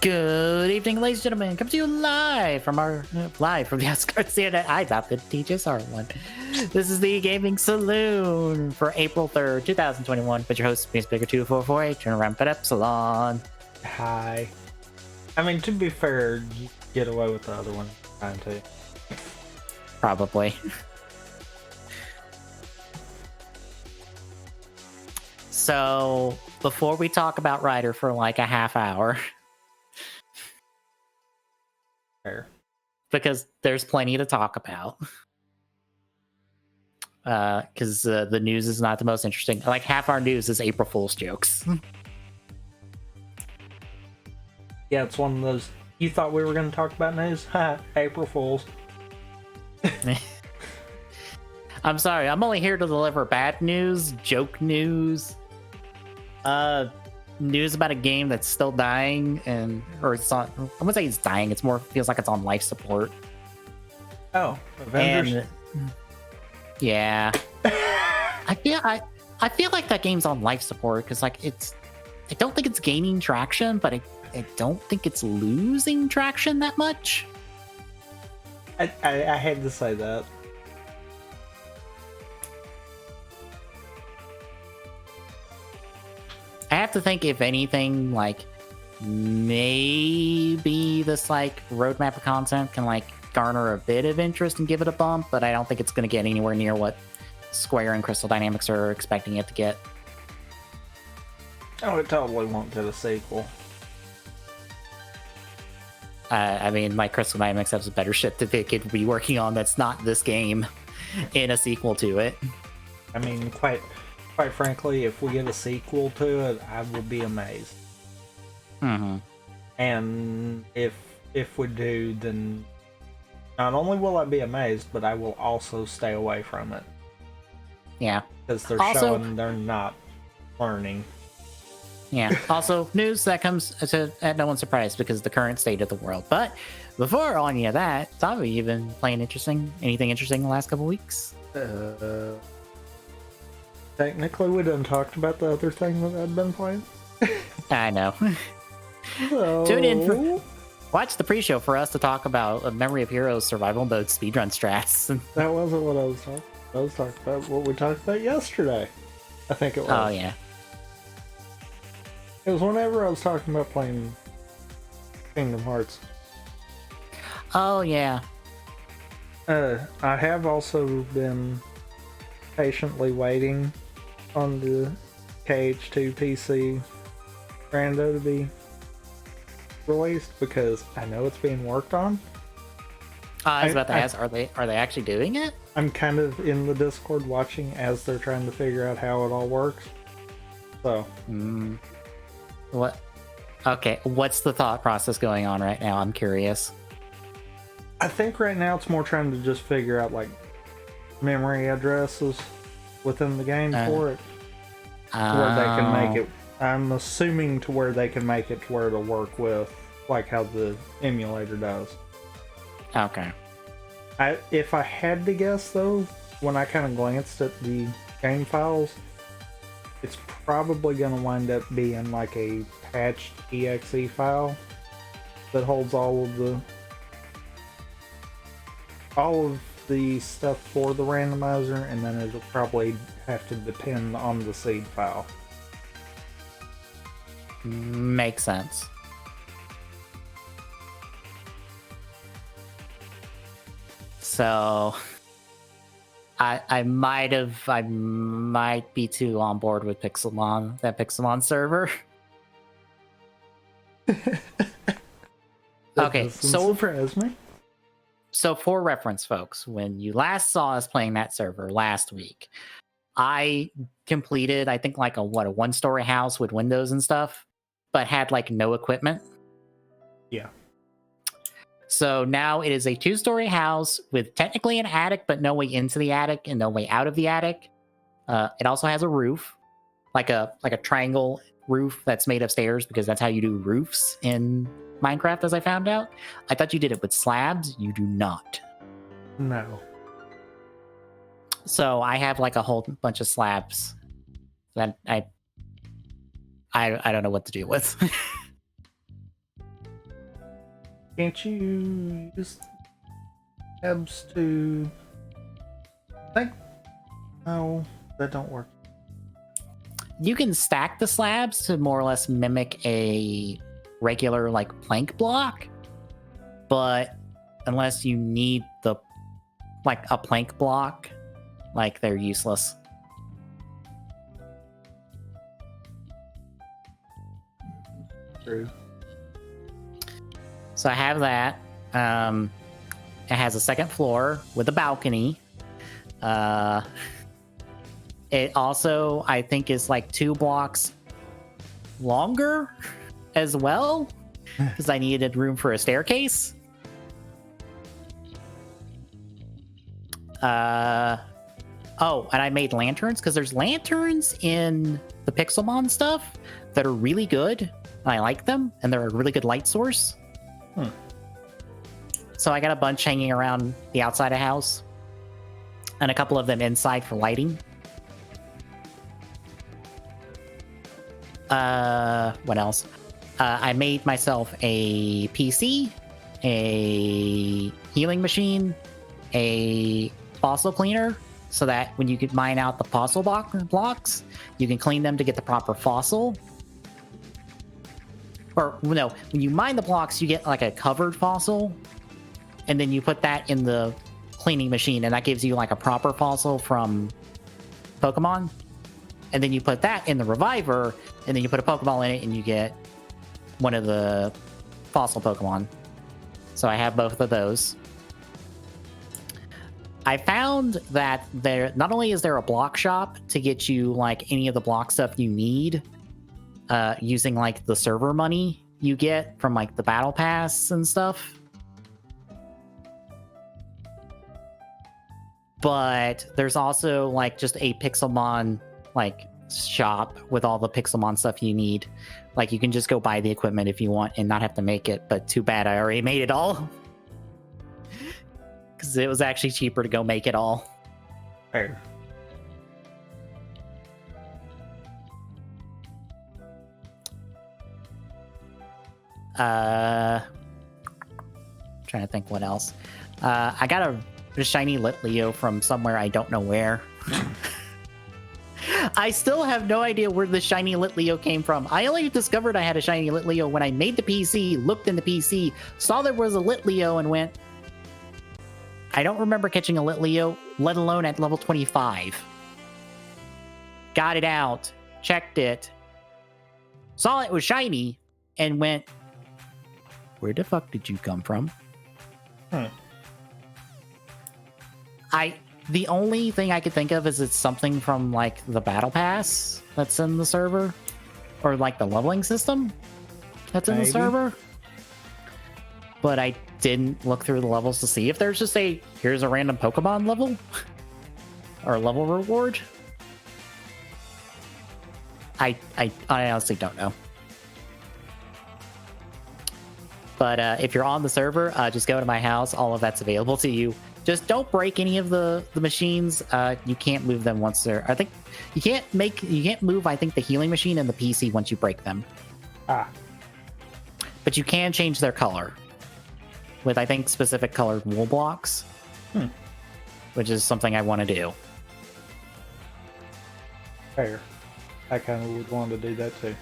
Good evening, ladies and gentlemen. Come to you live from the outskirts of the I thought the TJSR one. This is the Gaming Saloon for April 3rd, 2021. With your host, Speaker 2448, turn around put Epsilon. Hi. I mean, to be fair, you get away with the other one trying to. Probably. So, before we talk about Ryder for like a half hour, Fair. because there's plenty to talk about. Because the news is not the most interesting. Like half our news is April Fool's jokes. Yeah, it's one of those. You thought we were going to talk about news? Ha! April Fools. I'm sorry, I'm only here to deliver bad news, joke news, news about a game that's still dying, or it's on. I wouldn't say it's dying. It's more feels like it's on life support. Oh, Avengers. And, yeah, I feel like that game's on life support because like I don't think it's gaining traction, but I don't think it's losing traction that much. I had to say that. I have to think, if anything, like maybe this like roadmap of content can like garner a bit of interest and give it a bump, but I don't think it's going to get anywhere near what Square and Crystal Dynamics are expecting it to get. Oh, it totally won't get a sequel. I mean, my Crystal Dynamics has better shit that they could be working on that's not this game in a sequel to it. I mean, quite frankly, if we get a sequel to it, I will be amazed. Mm-hmm. And if we do, then not only will I be amazed, but I will also stay away from it. Yeah. Because they're showing they're not learning. Yeah. Also, news that comes at no one's surprise because of the current state of the world. But before all any of that, Tommy, you've been playing anything interesting in the last couple weeks? Technically, we done talked about the other thing that I've been playing. I know. So... Tune in watch the pre-show for us to talk about a Memory of Heroes survival mode speedrun strats. That wasn't what I was talking about. I was talking about what we talked about yesterday. I think it was. Oh, yeah. It was whenever I was talking about playing Kingdom Hearts. Oh, yeah. I have also been patiently waiting on the KH2 PC Rando to be released because I know it's being worked on. I was about to ask, are they actually doing it? I'm kind of in the Discord watching as they're trying to figure out how it all works. So. What? Okay, what's the thought process going on right now? I'm curious. I think right now it's more trying to just figure out like memory addresses within the game for it. To where they can make it. I'm assuming to where they can make it to where it'll work with like how the emulator does. Okay. If I had to guess though, when I kind of glanced at the game files, it's probably going to wind up being like a patched exe file that holds all of the stuff for the randomizer, and then it'll probably have to depend on the seed file. Makes sense. So I might be too on board with that Pixelmon server. Okay, so surprise me. So for reference, folks, when you last saw us playing that server last week, I completed, I think, like a one-story house with windows and stuff, but had like no equipment. Yeah. So now it is a 2-story house with technically an attic, but no way into the attic and no way out of the attic. It also has a roof, like a triangle roof that's made of stairs, because that's how you do roofs in Minecraft, as I found out. I thought you did it with slabs. You do not. No. So I have like a whole bunch of slabs that I don't know what to do with. Can't you use tabs to... No, that don't work. You can stack the slabs to more or less mimic a regular like plank block, but unless you need the like a plank block, like they're useless. True. So I have that. It has a second floor with a balcony. It also, I think, is like 2 blocks longer as well, because I needed room for a staircase. Oh, and I made lanterns, because there's lanterns in the Pixelmon stuff that are really good, and I like them, and they're a really good light source. So I got a bunch hanging around the outside of the house, and a couple of them inside for lighting. What else? I made myself a PC, a healing machine, a fossil cleaner, so that when you can mine out the fossil blocks, you can clean them to get the proper fossil. Or, no, when you mine the blocks, you get like a covered fossil, and then you put that in the cleaning machine, and that gives you like a proper fossil from Pokemon. And then you put that in the reviver, and then you put a Pokeball in it, and you get one of the fossil Pokemon. So I have both of those. I found that there not only is there a block shop to get you like any of the block stuff you need, using like the server money you get from like the battle pass and stuff, but there's also like just a Pixelmon like shop with all the Pixelmon stuff you need. Like you can just go buy the equipment if you want and not have to make it, but too bad I already made it all. Because it was actually cheaper to go make it all. Fair. Trying to think what else. I got a shiny Litleo from somewhere I don't know where. I still have no idea where the shiny Litleo came from. I only discovered I had a shiny Litleo when I made the PC, looked in the PC, saw there was a Litleo, and went, I don't remember catching a Litleo, let alone at level 25. Got it out, checked it, saw it was shiny, and went, where the fuck did you come from? The only thing I could think of is it's something from like the battle pass that's in the server, or like the leveling system that's in the server. But I didn't look through the levels to see if there's just here's a random Pokemon level or level reward. I honestly don't know. But if you're on the server, just go to my house. All of that's available to you. Just don't break any of the machines. You can't move them once they're... I think you can't move, I think, the healing machine and the PC once you break them. But you can change their color with, I think, specific colored wool blocks. Which is something I want to do. Fair. I kind of would want to do that too.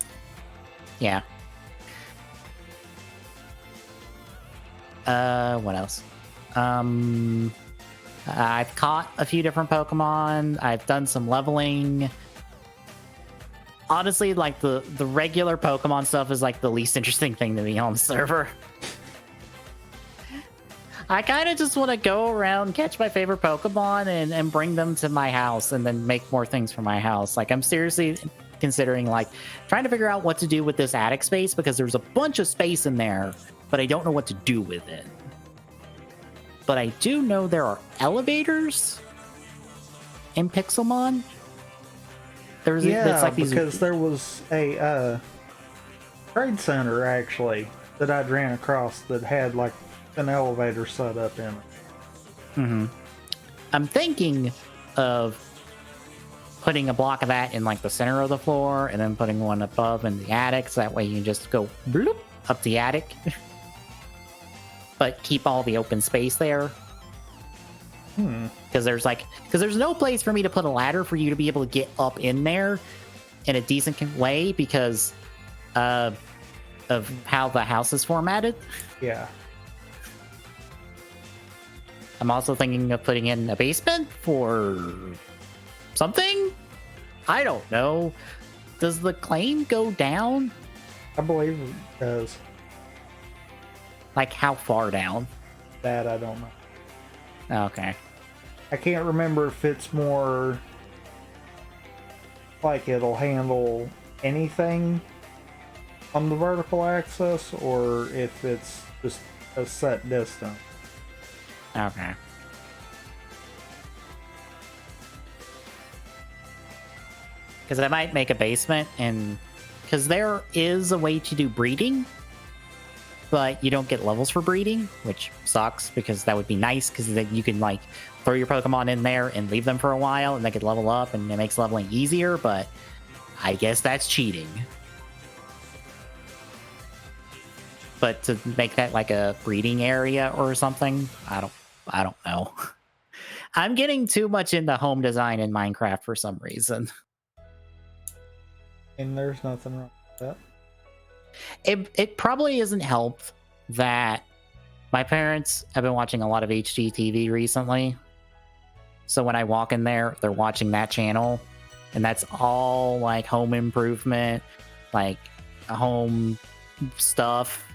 Yeah. What else? I've caught a few different Pokemon. I've done some leveling. Honestly, like the regular Pokemon stuff is like the least interesting thing to me on the server. I kind of just want to go around, catch my favorite Pokemon, and bring them to my house, and then make more things for my house. Like, I'm seriously considering, like, trying to figure out what to do with this attic space, because there's a bunch of space in there, but I don't know what to do with it. But I do know there are elevators in Pixelmon. Because there was a trade center, actually, that I ran across that had, like, an elevator set up in it. I'm thinking of putting a block of that in, like, the center of the floor, and then putting one above in the attic, so that way you can just go bloop up the attic. but keep all the open space there. Because there's no place for me to put a ladder for you to be able to get up in there in a decent way because of how the house is formatted. Yeah. I'm also thinking of putting in a basement for something. I don't know. Does the claim go down? I believe it does. Like how far down? That I don't know. Okay. I can't remember if it's more like it'll handle anything on the vertical axis or if it's just a set distance. Okay. Because I might make a basement, and because there is a way to do breeding, but you don't get levels for breeding, which sucks because that would be nice because then you can like throw your Pokemon in there and leave them for a while and they could level up and it makes leveling easier, but I guess that's cheating. But to make that like a breeding area or something, I don't know. I'm getting too much into home design in Minecraft for some reason. And there's nothing wrong with that. It probably isn't helped that my parents have been watching a lot of HGTV recently. So when I walk in there, they're watching that channel. And that's all like home improvement, like home stuff.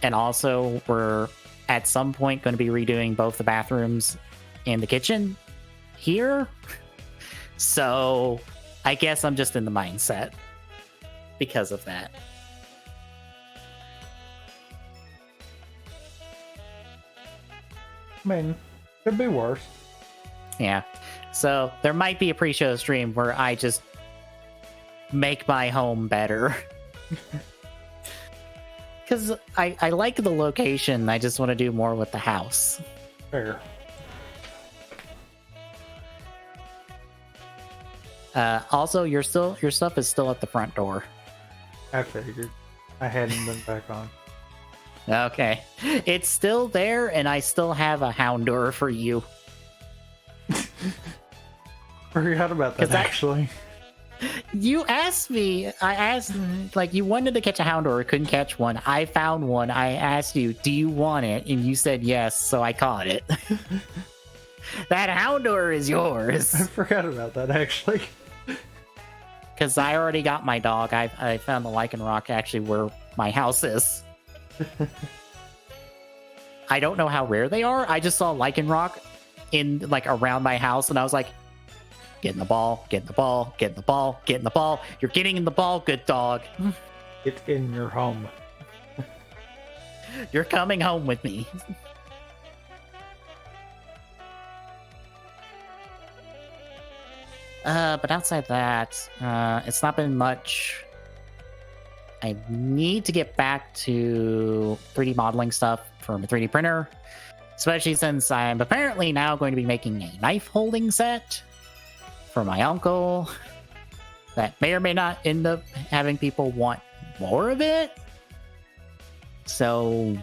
And also we're at some point going to be redoing both the bathrooms and the kitchen here. So I guess I'm just in the mindset because of that. I mean, could be worse. Yeah. So there might be a pre-show stream where I just make my home better. Because I like the location. I just want to do more with the house. Fair. Also, your stuff is still at the front door. I figured. I hadn't been back on. Okay. It's still there, and I still have a Houndour for you. Forgot about that, actually. You asked me. I asked, like, you wanted to catch a Houndour, couldn't catch one. I found one. I asked you, do you want it? And you said yes, so I caught it. That Houndour is yours. I forgot about that, actually. Because I already got my dog. I found the lichen rock actually where my house is. I don't know how rare they are. I just saw lichen rock in like around my house, and I was like, "Get in the ball, get in the ball, get in the ball, get in the ball. You're getting in the ball, good dog. Get in your home. You're coming home with me." But outside that, it's not been much. I need to get back to 3D modeling stuff from a 3D printer, especially since I'm apparently now going to be making a knife holding set for my uncle that may or may not end up having people want more of it. So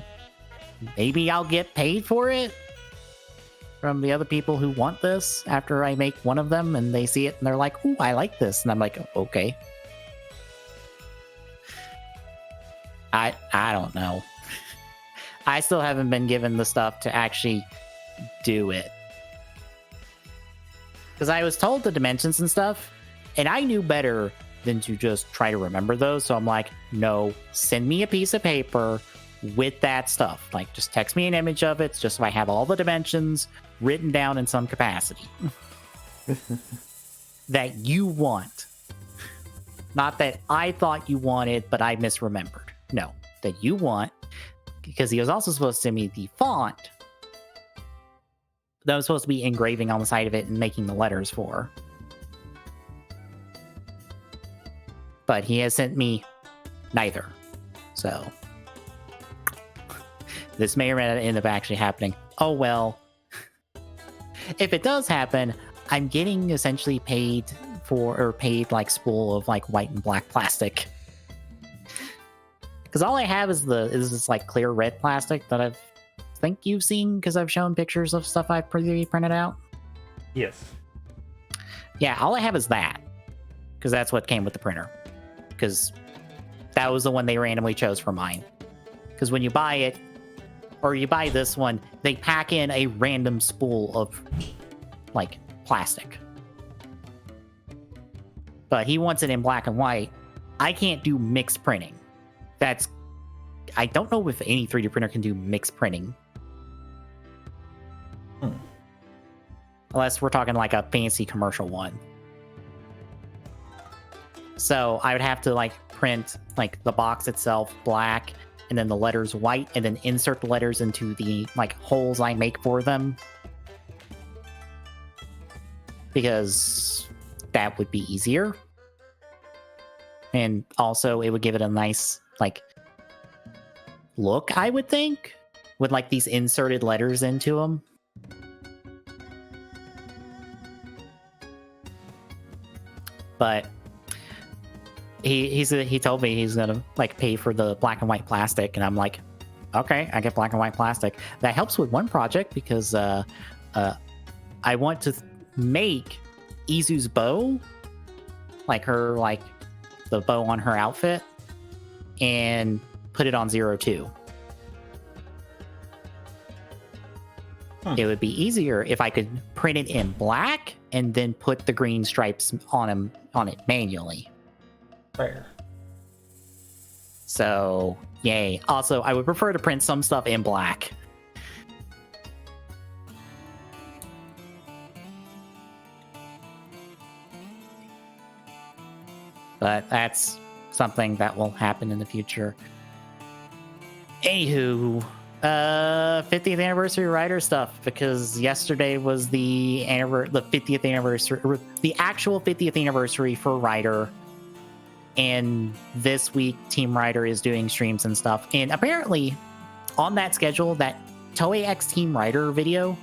maybe I'll get paid for it from the other people who want this after I make one of them and they see it and they're like, "Ooh, I like this." And I'm like, "Okay." I don't know. I still haven't been given the stuff to actually do it. Because I was told the dimensions and stuff, and I knew better than to just try to remember those. So I'm like, no, send me a piece of paper with that stuff. Like, just text me an image of it just so I have all the dimensions written down in some capacity. That you want. Not that I thought you wanted, but I misremembered. No, that you want. Because he was also supposed to send me the font that was supposed to be engraving on the side of it and making the letters for. But he has sent me neither. So this may or may not end up actually happening. Oh well. If it does happen, I'm getting essentially paid for, or paid like spool of like white and black plastic. Because all I have is this like clear red plastic that I've think you've seen because I've shown pictures of stuff I've printed out. Yes. Yeah, all I have is that because that's what came with the printer. Because that was the one they randomly chose for mine. Because when you buy it, or you buy this one, they pack in a random spool of, like, plastic. But he wants it in black and white. I can't do mixed printing. I don't know if any 3D printer can do mixed printing. Unless we're talking like a fancy commercial one. So I would have to like print like the box itself black and then the letters white and then insert the letters into the like holes I make for them. Because that would be easier. And also it would give it a nice like look, I would think, with like these inserted letters into them. But he told me he's gonna like pay for the black and white plastic, and I'm like, okay, I get black and white plastic. That helps with one project because I want to make Izu's bow, like the bow on her outfit, and put it on 02. It would be easier if I could print it in black and then put the green stripes on it manually. Fair. So, yay. Also, I would prefer to print some stuff in black. But that's something that will happen in the future. Anywho, 50th anniversary Rider stuff, because yesterday was the 50th anniversary, the actual 50th anniversary for Rider, and this week Team Rider is doing streams and stuff. And apparently, on that schedule, that Toei X Team Rider video,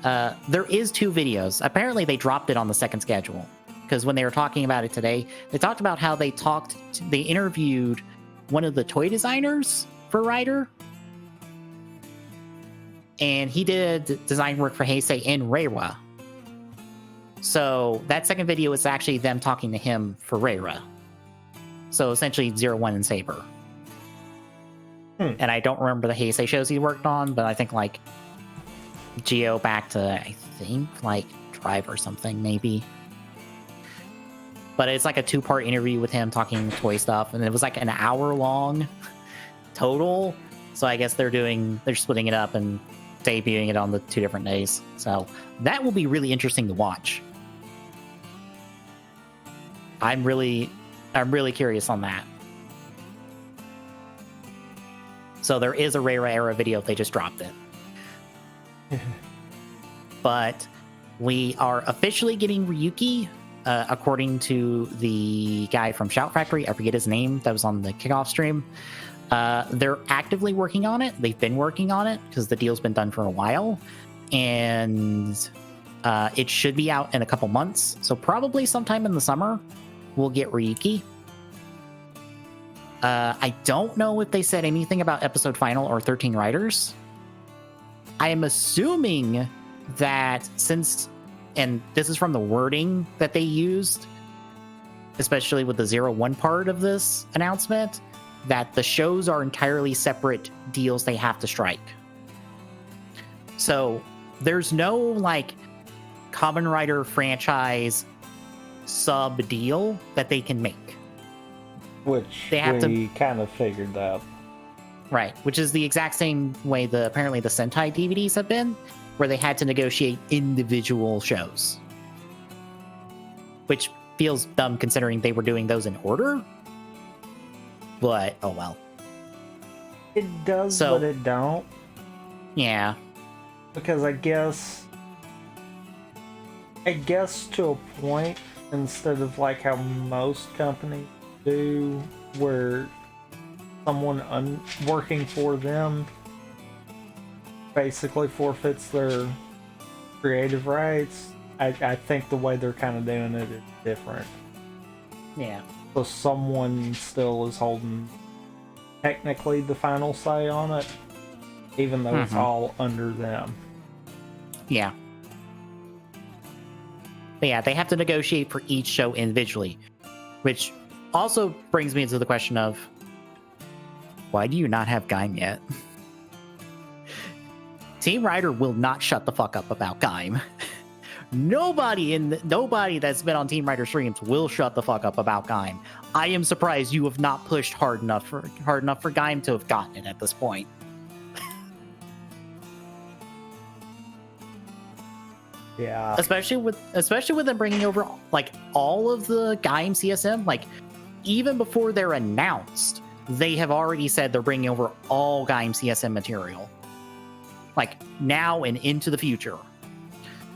there is 2 videos. Apparently, they dropped it on the second schedule because when they were talking about it today, they talked about how they interviewed one of the toy designers for Rider, and he did design work for Heisei and Reiwa. So that second video is actually them talking to him for Reiwa. So essentially 01 and Saber. And I don't remember the Heisei shows he worked on, but I think like Geo back to, I think like Drive or something maybe. But it's like a 2-part interview with him talking toy stuff, and it was like an hour long total. So I guess they're splitting it up and debuting it on the 2 different days. So that will be really interesting to watch. I'm really curious on that. So there is a Reiwa era video. They just dropped it. But we are officially getting Ryuki. According to the guy from Shout Factory, I forget his name, that was on the kickoff stream. They're actively working on it. They've been working on it because the deal's been done for a while. And it should be out in a couple months. So probably sometime in the summer, we'll get Ryuki. I don't know if they said anything about episode final or 13 Riders. I am assuming that since... and this is from the wording that they used, especially with the 01 part of this announcement, that the shows are entirely separate deals they have to strike. So there's no like Kamen Rider franchise sub deal that they can make. Which we kind of figured that. Right, which is the exact same way apparently the Sentai DVDs have been, where they had to negotiate individual shows. Which feels dumb considering they were doing those in order. But, oh well. It does, but it don't. Yeah. Because I guess to a point, instead of like how most companies do, where someone working for them basically forfeits their creative rights. I think the way they're kind of doing it is different. Yeah. So someone still is holding technically the final say on it, even though it's all under them. Yeah. under them. Yeah. But yeah, they have to negotiate for each show individually, which also brings me into the question of, why do you not have Gaim yet? Team Rider will not shut the fuck up about Gaim. Nobody that's been on Team Rider streams will shut the fuck up about Gaim. I am surprised you have not pushed hard enough for Gaim to have gotten it at this point. Yeah. Especially with them bringing over like all of the Gaim CSM, like even before they're announced, they have already said they're bringing over all Gaim CSM material. Like now and into the future.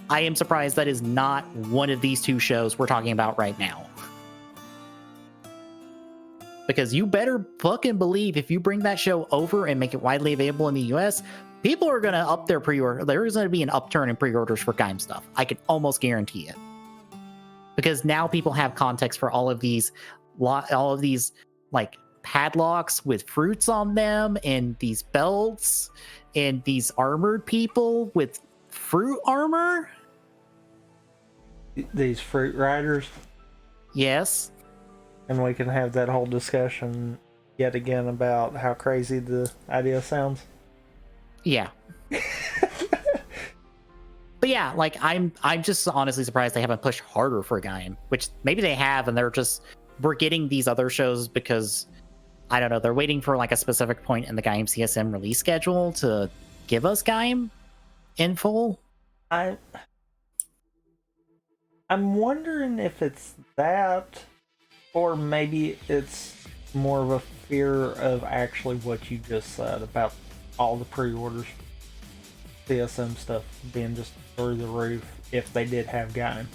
I am surprised that is not one of these two shows we're talking about right now. Because you better fucking believe if you bring that show over and make it widely available in the US, people are going to up their pre-order. There's going to be an upturn in pre-orders for Gaim stuff. I can almost guarantee it. Because now people have context for all of these like padlocks with fruits on them, and these belts, and these armored people with fruit armor. These fruit riders. Yes. And we can have that whole discussion yet again about how crazy the idea sounds. Yeah. But yeah, like I'm just honestly surprised they haven't pushed harder for Gaim, which maybe they have, and we're getting these other shows because I don't know, they're waiting for like a specific point in the Gaim CSM release schedule to give us Gaim in full. I'm wondering if it's that, or maybe it's more of a fear of actually what you just said about all the pre-orders, CSM stuff being just through the roof if they did have Gaim.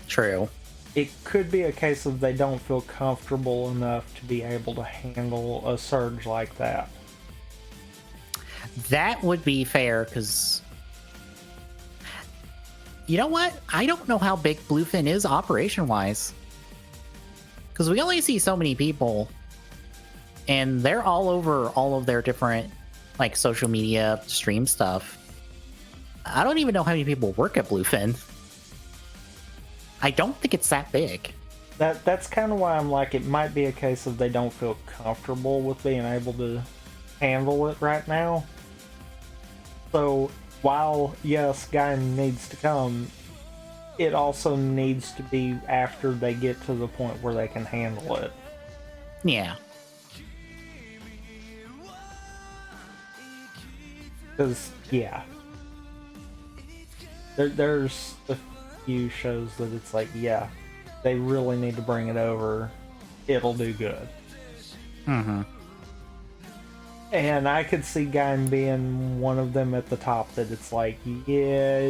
True. It could be a case of they don't feel comfortable enough to be able to handle a surge like that. That would be fair, because you know what? I don't know how big Bluefin is operation-wise. Because we only see so many people, and they're all over all of their different like social media stream stuff. I don't even know how many people work at Bluefin. I don't think it's that big. That's kind of why I'm like, it might be a case of they don't feel comfortable with being able to handle it right now. So while yes, Gaim needs to come, it also needs to be after they get to the point where they can handle it. Yeah. Because, yeah. There's a few shows that it's like, yeah, they really need to bring it over. It'll do good. Mm-hmm. And I could see Gaim being one of them at the top that it's like, yeah,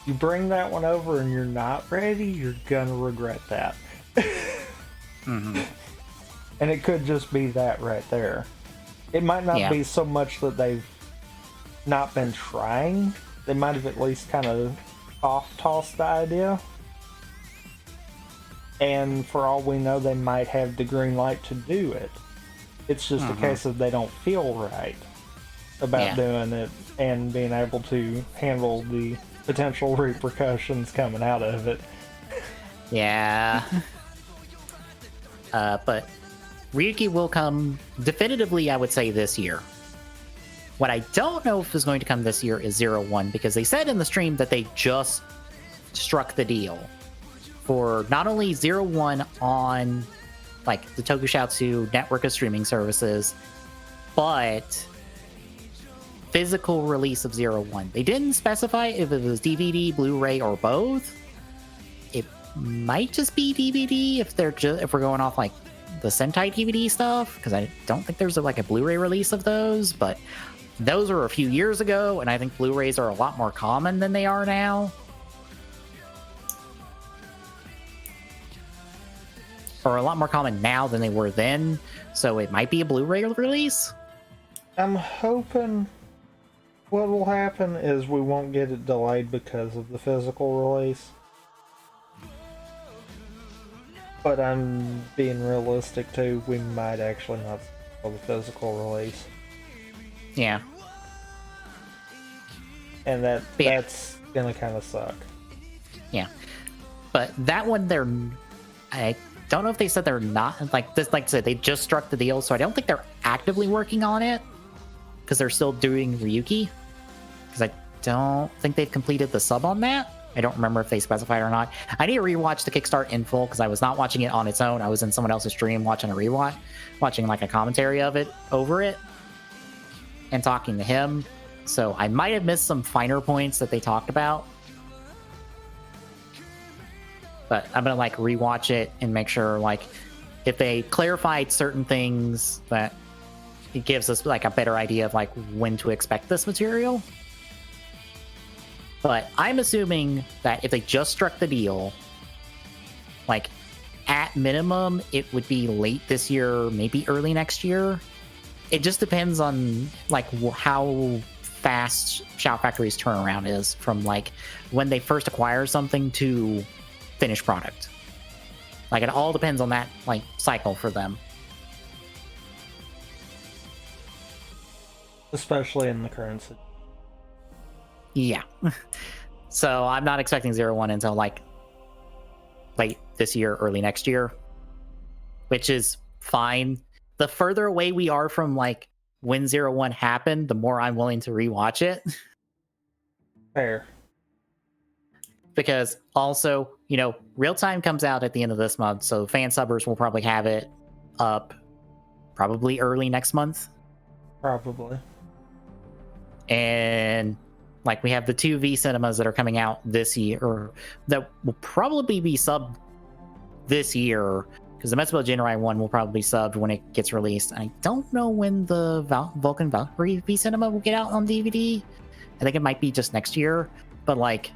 you bring that one over and you're not ready, you're gonna regret that. Mm-hmm. And it could just be that right there. It might not be so much that they've not been trying. They might have at least kind of off-tossed the idea. And for all we know, they might have the green light to do it. It's just a case of they don't feel right about doing it and being able to handle the potential repercussions coming out of it. Yeah. But Ryuki will come definitively, I would say, this year. What I don't know if is going to come this year is 01, because they said in the stream that they just struck the deal for not only 01 on like the Tokusatsu network of streaming services, but physical release of 01. They didn't specify if it was DVD, Blu-ray, or both. It might just be DVD if we're going off like the Sentai DVD stuff, because I don't think there's like a Blu-ray release of those, but those were a few years ago, and I think Blu-rays are a lot more common than they are now. Or a lot more common now than they were then, so it might be a Blu-ray release. I'm hoping what will happen is we won't get it delayed because of the physical release. But I'm being realistic too, we might actually not see the physical release. Yeah. And that's gonna kind of suck. Yeah. But that one, I don't know if they said they're not, like I said, they just struck the deal, so I don't think they're actively working on it, because they're still doing Ryuki, because I don't think they've completed the sub on that. I don't remember if they specified or not. I need to rewatch the Kickstart in full, because I was not watching it on its own. I was in someone else's stream watching like a commentary of it over it, and talking to him. So I might have missed some finer points that they talked about. But I'm gonna like rewatch it and make sure, like, if they clarified certain things, that it gives us like a better idea of like when to expect this material. But I'm assuming that if they just struck the deal, like at minimum, it would be late this year, maybe early next year. It just depends on like how fast Shout Factory's turnaround is from like when they first acquire something to finished product. Like, it all depends on that like cycle for them, especially in the currency. Yeah. So I'm not expecting 01 until like late this year, early next year, which is fine. The further away we are from like when 01 happened, the more I'm willing to rewatch it. Fair. Because also, you know, Real Time comes out at the end of this month, so fan subbers will probably have it up probably early next month. Probably. And like we have the 2 V cinemas that are coming out this year, or that will probably be subbed this year, because the Metsubo Jinrai one will probably be subbed when it gets released. I don't know when the Vulcan Valkyrie V cinema will get out on DVD. I think it might be just next year, but like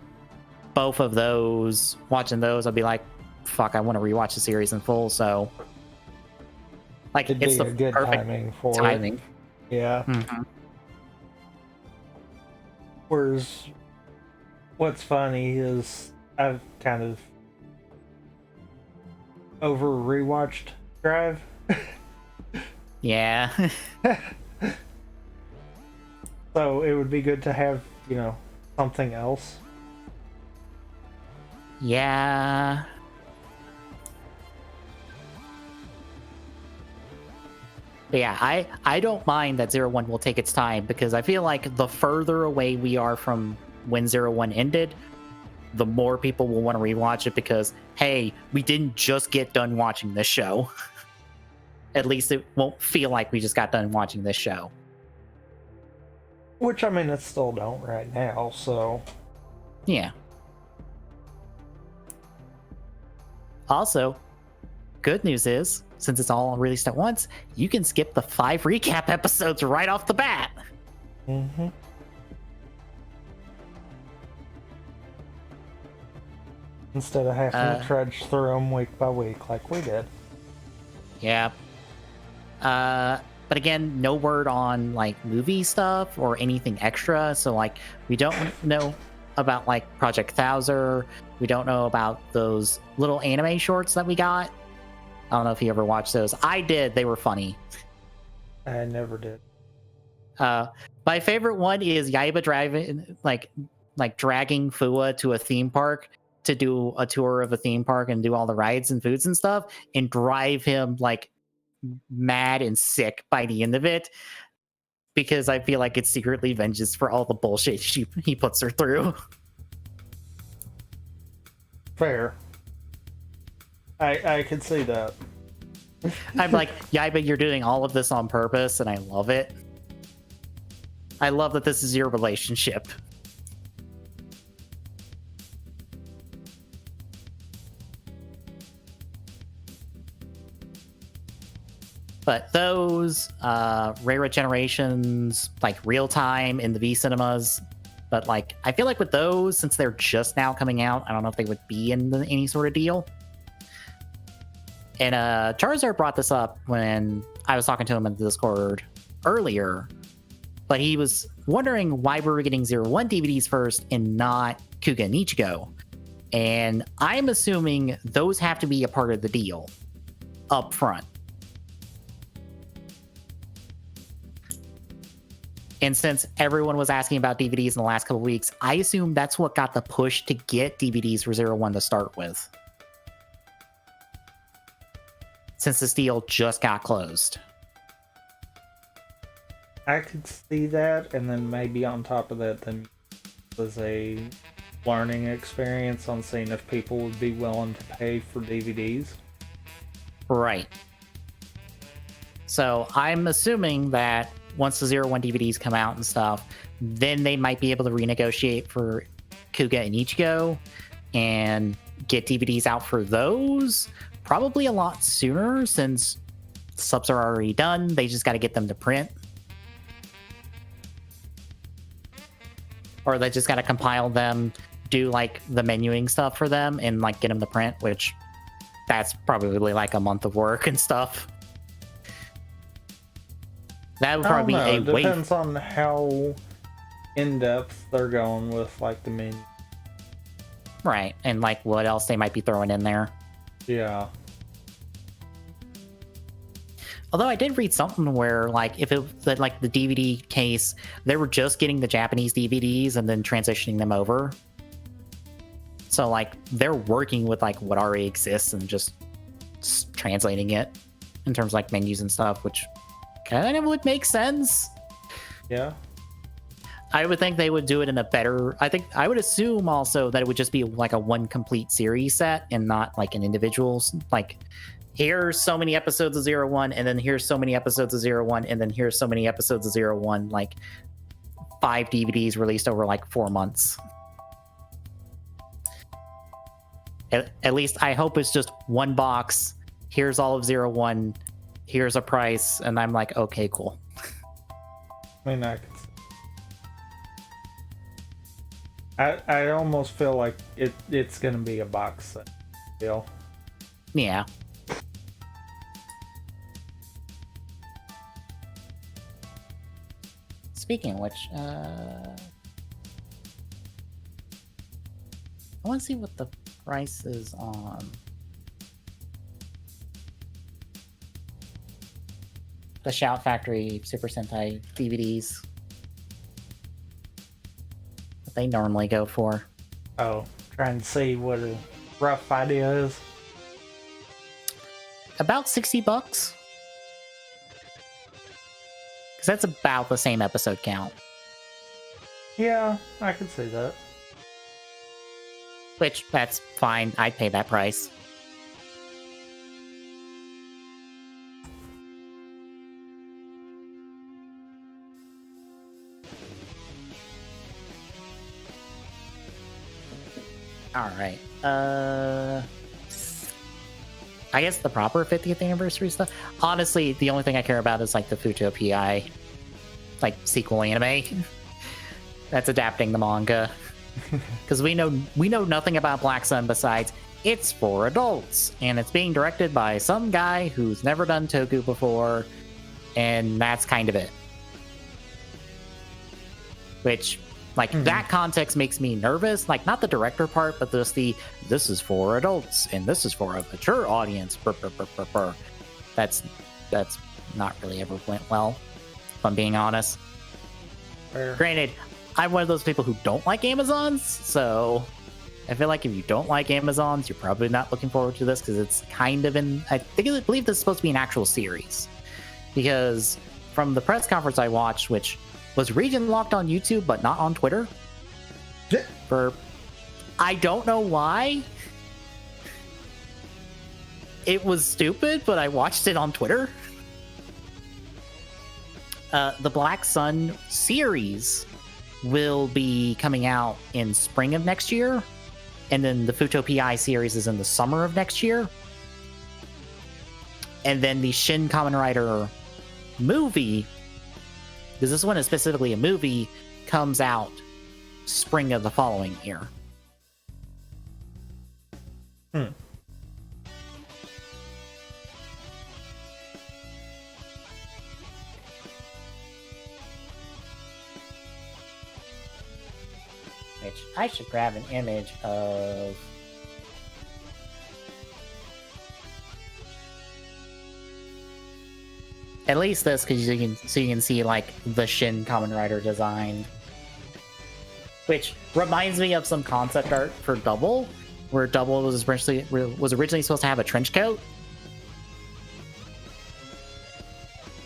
both of those, watching those, I'll be like, fuck, I want to rewatch the series in full. So like, it's the good perfect timing for timing. It. Yeah. Mm-hmm. Whereas what's funny is I've kind of over rewatched Drive. Yeah. So it would be good to have, you know, something else. Yeah. But yeah, I don't mind that 01 will take its time, because I feel like the further away we are from when 01 ended, the more people will want to rewatch it, because, hey, we didn't just get done watching this show. At least it won't feel like we just got done watching this show. Which, I mean, it still don't right now, so... Yeah. Also, good news is, since it's all released at once, you can skip the 5 recap episodes right off the bat. Mm-hmm. Instead of having to trudge through them week by week like we did. Yeah. But again, no word on like movie stuff or anything extra. So like, we don't know about like Project Thouser. We don't know about those little anime shorts that we got. I don't know if you ever watched those. I did. They were funny. I never did. My favorite one is Yaiba driving, like dragging Fua to a theme park to do a tour of a theme park and do all the rides and foods and stuff, and drive him like mad and sick by the end of it, because I feel like it's secretly vengeance for all the bullshit he puts her through. Fair. I can see that. I'm like, Yaiba, you're doing all of this on purpose, and I love it. I love that this is your relationship. But those rare generations, like Real Time in the V cinemas, but like I feel like with those, since they're just now coming out, I don't know if they would be in any sort of deal. And Charizard brought this up when I was talking to him in the Discord earlier, but he was wondering why we were getting 01 DVDs first and not Kuga and Ichigo. And I'm assuming those have to be a part of the deal up front. And since everyone was asking about DVDs in the last couple of weeks, I assume that's what got the push to get DVDs for Zero One to start with. Since this deal just got closed. I could see that, and then maybe on top of that, then was a learning experience on seeing if people would be willing to pay for DVDs. Right. So I'm assuming that once the Zero One DVDs come out and stuff, then they might be able to renegotiate for Kuga and Ichigo and get DVDs out for those probably a lot sooner, since subs are already done. They just got to get them to print. Or they just got to compile them, do like the menuing stuff for them, and like get them to print, which that's probably like a month of work and stuff. That would probably be a wait. Depends on how in depth they're going with like the menu. Right, and like what else they might be throwing in there. Yeah. Although I did read something where, like, if it was like the DVD case, they were just getting the Japanese DVDs and then transitioning them over. So, like, they're working with, like, what already exists and just translating it in terms of, like, menus and stuff, which kind of would make sense. Yeah. I would think they would do it in a better... I would assume also that it would just be, like, a one complete series set and not, like, an individual, like... Here's so many episodes of Zero One, and then here's so many episodes of Zero One, and then here's so many episodes of Zero One, like 5 DVDs released over like 4 months. At least I hope it's just one box. Here's all of Zero One. Here's a price, and I'm like, okay, cool. I mean, I almost feel like it's gonna be a box set deal. Yeah. Speaking of which, I want to see what the price is on the Shout Factory Super Sentai DVDs. What they normally go for. Oh, trying to see what a rough idea is. About $60. Because that's about the same episode count. Yeah, I could see that. Which, that's fine. I'd pay that price. Alright. I guess the proper 50th anniversary stuff. Honestly, the only thing I care about is like the Futo PI, like sequel anime. That's adapting the manga. Because we know nothing about Black Sun besides it's for adults, and it's being directed by some guy who's never done Toku before, and that's kind of it. Which, like, that context makes me nervous. Like, not the director part, but just this is for adults, and this is for a mature audience. That's not really ever went well, if I'm being honest. Fair. Granted, I'm one of those people who don't like Amazons, so I feel like if you don't like Amazons, you're probably not looking forward to this, because it's kind of I believe this is supposed to be an actual series. Because from the press conference I watched, which was region locked on YouTube, but not on Twitter. I don't know why. It was stupid, but I watched it on Twitter. The Black Sun series will be coming out in spring of next year, and then the Futo PI series is in the summer of next year. And then the Shin Kamen Rider movie, because this one is specifically a movie, comes out spring of the following year. Which I should grab an image of. At least this, because you can see like the Shin Kamen Rider design, which reminds me of some concept art for Double, where Double was originally supposed to have a trench coat.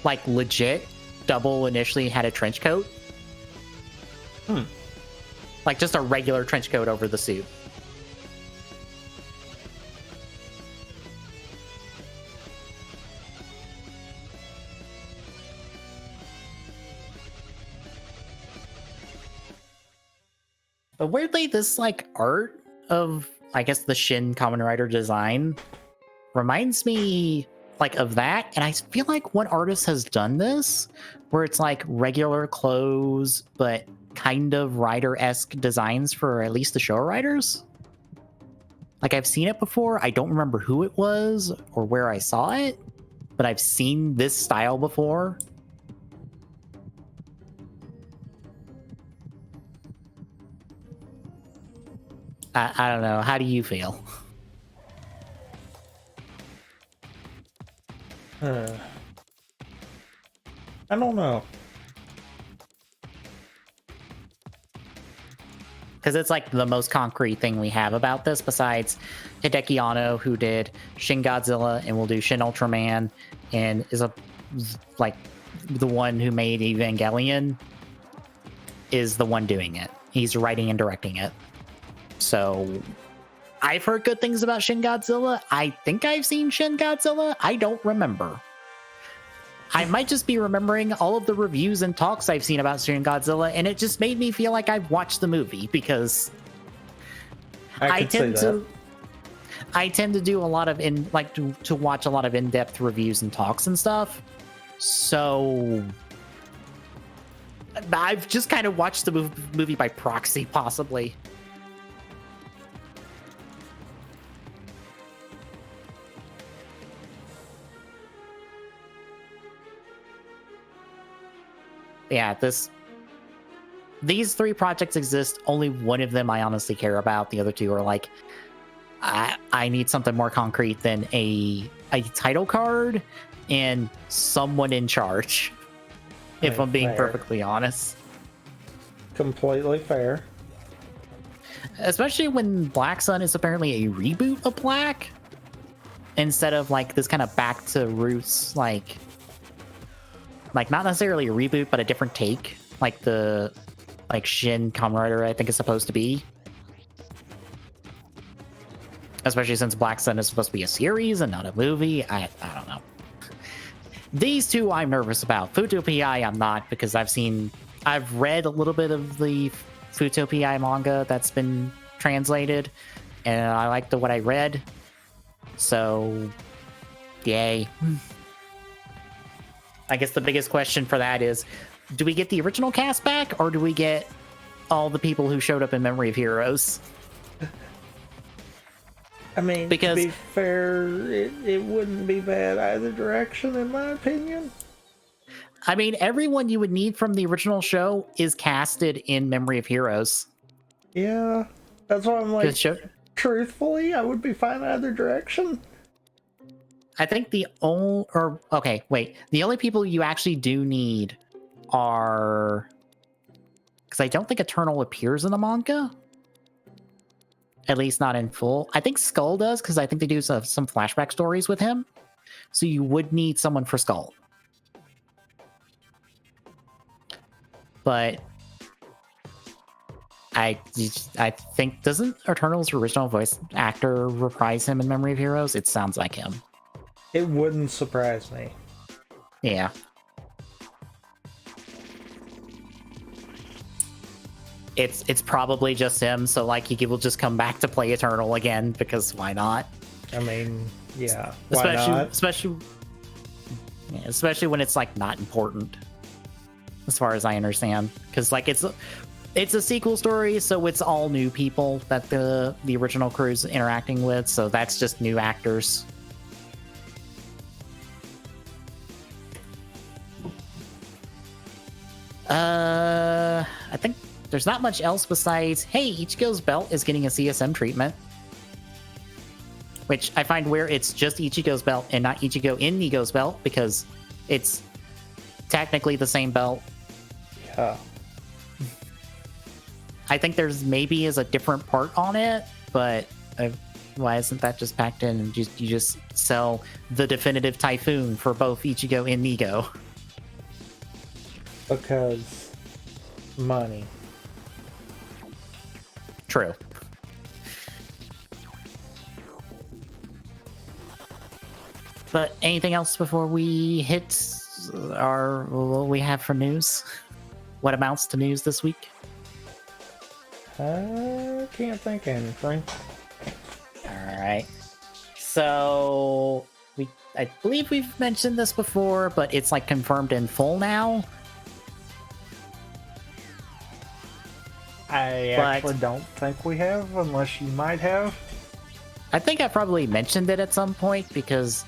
Like legit, Double initially had a trench coat. Like just a regular trench coat over the suit. But weirdly, this like art of, I guess, the Shin Kamen Rider design reminds me like of that, and I feel like one artist has done this, where it's like regular clothes, but kind of rider-esque designs for at least the show riders. Like I've seen it before. I don't remember who it was or where I saw it, but I've seen this style before. I don't know. How do you feel? I don't know. Because it's like the most concrete thing we have about this, besides Hideki Anno, who did Shin Godzilla and will do Shin Ultraman, and is like the one who made Evangelion, is the one doing it. He's writing and directing it. So I've heard good things about Shin Godzilla. I think I've seen Shin Godzilla. I don't remember. I might just be remembering all of the reviews and talks I've seen about Shin Godzilla, and it just made me feel like I've watched the movie, because I tend to do a lot of to watch a lot of in-depth reviews and talks and stuff. So I've just kind of watched the movie by proxy, possibly. Yeah, these three projects exist. Only one of them I honestly care about. The other two are like, I need something more concrete than a title card and someone in charge, if I'm being perfectly honest. Completely fair. Especially when Black Sun is apparently a reboot of Black, instead of like this kind of back to roots, like not necessarily a reboot, but a different take, like the Shin Kamen Rider I think is supposed to be. Especially since Black Sun is supposed to be a series and not a movie. I don't know. These two I'm nervous about. Futopia I'm not, because I've read a little bit of the Futopia manga that's been translated, and I liked what I read. So, yay. I guess the biggest question for that is, do we get the original cast back, or do we get all the people who showed up in Memory of Heroes? I mean, because, to be fair, it wouldn't be bad either direction, in my opinion. I mean, everyone you would need from the original show is casted in Memory of Heroes. Yeah, that's why I'm like, truthfully, I would be fine either direction. I think the only people you actually do need are, because I don't think Eternal appears in the manga, at least not in full. I think Skull does, because I think they do some flashback stories with him, so you would need someone for Skull. But I think, doesn't Eternal's original voice actor reprise him in Memory of Heroes? It sounds like him. It wouldn't surprise me. Yeah. It's probably just him, so like he will just come back to play Eternal again, because why not? I mean, yeah. Especially when it's like not important, as far as I understand, because like it's a sequel story, so it's all new people that the original crew's interacting with, so that's just new actors. I think there's not much else besides, hey, Ichigo's belt is getting a CSM treatment, which I find where it's just Ichigo's belt and not Ichigo in Nigo's belt, because it's technically the same belt. Yeah. I think there's maybe is a different part on it, but why isn't that just packed in and you just sell the definitive Typhoon for both Ichigo and Nigo? Because money. True. But anything else before we hit what we have for news? What amounts to news this week? I can't think of anything. All right. So I believe we've mentioned this before, but it's like confirmed in full now. I actually don't think we have, unless you might have. I think I probably mentioned it at some point because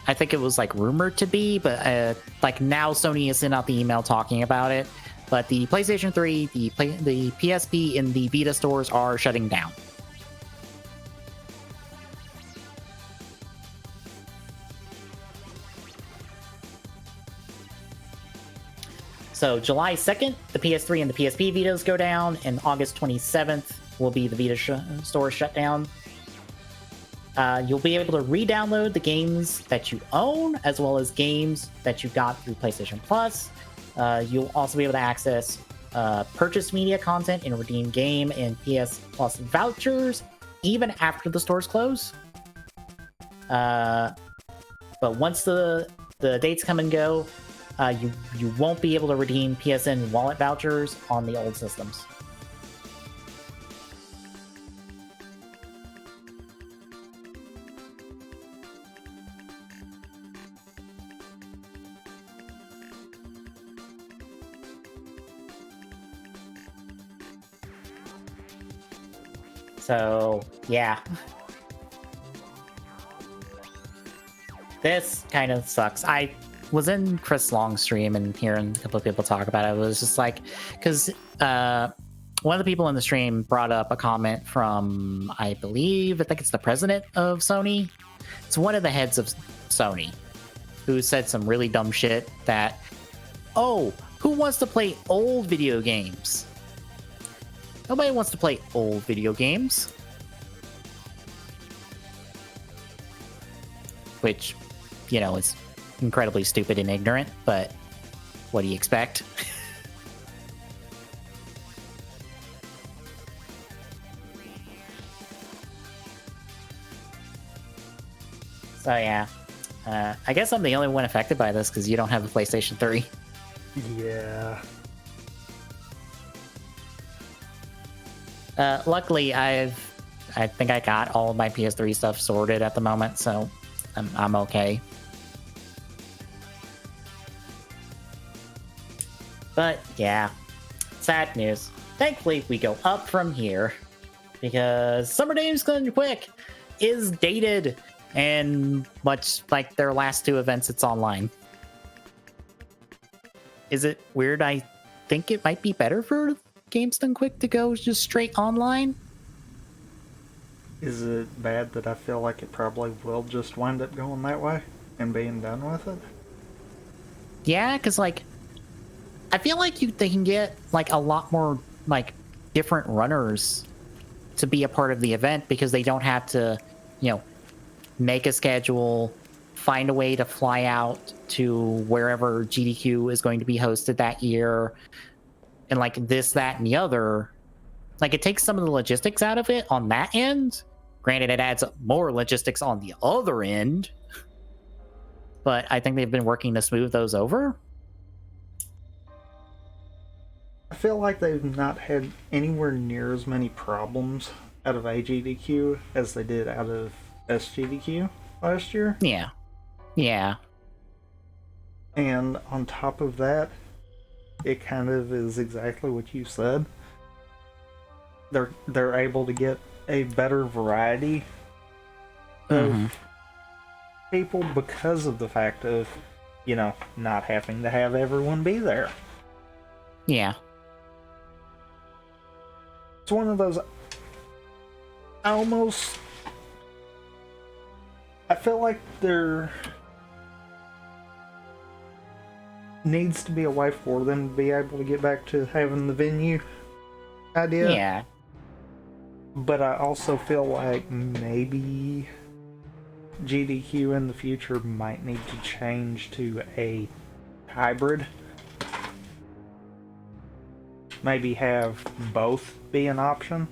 I think it was like rumored to be, but like now Sony has sent out the email talking about it. But the PlayStation 3, the PSP, and the Vita stores are shutting down. So July 2nd, the PS3 and the PSP Vitas go down, and August 27th will be the Vita store shut down. You'll be able to re-download the games that you own, as well as games that you got through PlayStation Plus. You'll also be able to access purchased media content and redeem game and PS Plus vouchers, even after the stores close. But once the dates come and go, you won't be able to redeem PSN wallet vouchers on the old systems. So, yeah. This kind of sucks. I was in Chris Long's stream and hearing a couple of people talk about it. It was just like, because one of the people in the stream brought up a comment from, I think it's the president of Sony. It's one of the heads of Sony who said some really dumb shit that, oh, who wants to play old video games? Nobody wants to play old video games. Which, you know, is incredibly stupid and ignorant, but what do you expect? So yeah, I guess I'm the only one affected by this because you don't have a PlayStation 3. Yeah. Luckily, I think I got all of my PS3 stuff sorted at the moment, so I'm okay. But yeah, sad news. Thankfully, we go up from here because Summer Games Gone Quick is dated, and much like their last two events, it's online. Is it weird? I think it might be better for Games Done Quick to go just straight online. Is it bad that I feel like it probably will just wind up going that way and being done with it? Yeah, because like I feel like they can get like a lot more like different runners to be a part of the event because they don't have to, you know, make a schedule, find a way to fly out to wherever GDQ is going to be hosted that year, and like this, that, and the other. Like it takes some of the logistics out of it on that end. Granted, it adds more logistics on the other end, but I think they've been working to smooth those over. I feel like they've not had anywhere near as many problems out of AGDQ as they did out of SGDQ last year. Yeah. Yeah. And on top of that, it kind of is exactly what you said. They're able to get a better variety of people because of the fact of, you know, not having to have everyone be there. Yeah. It's one of those I feel like they're needs to be a way for them to be able to get back to having the venue idea. Yeah. But I also feel like maybe GDQ in the future might need to change to a hybrid. Maybe have both be an option.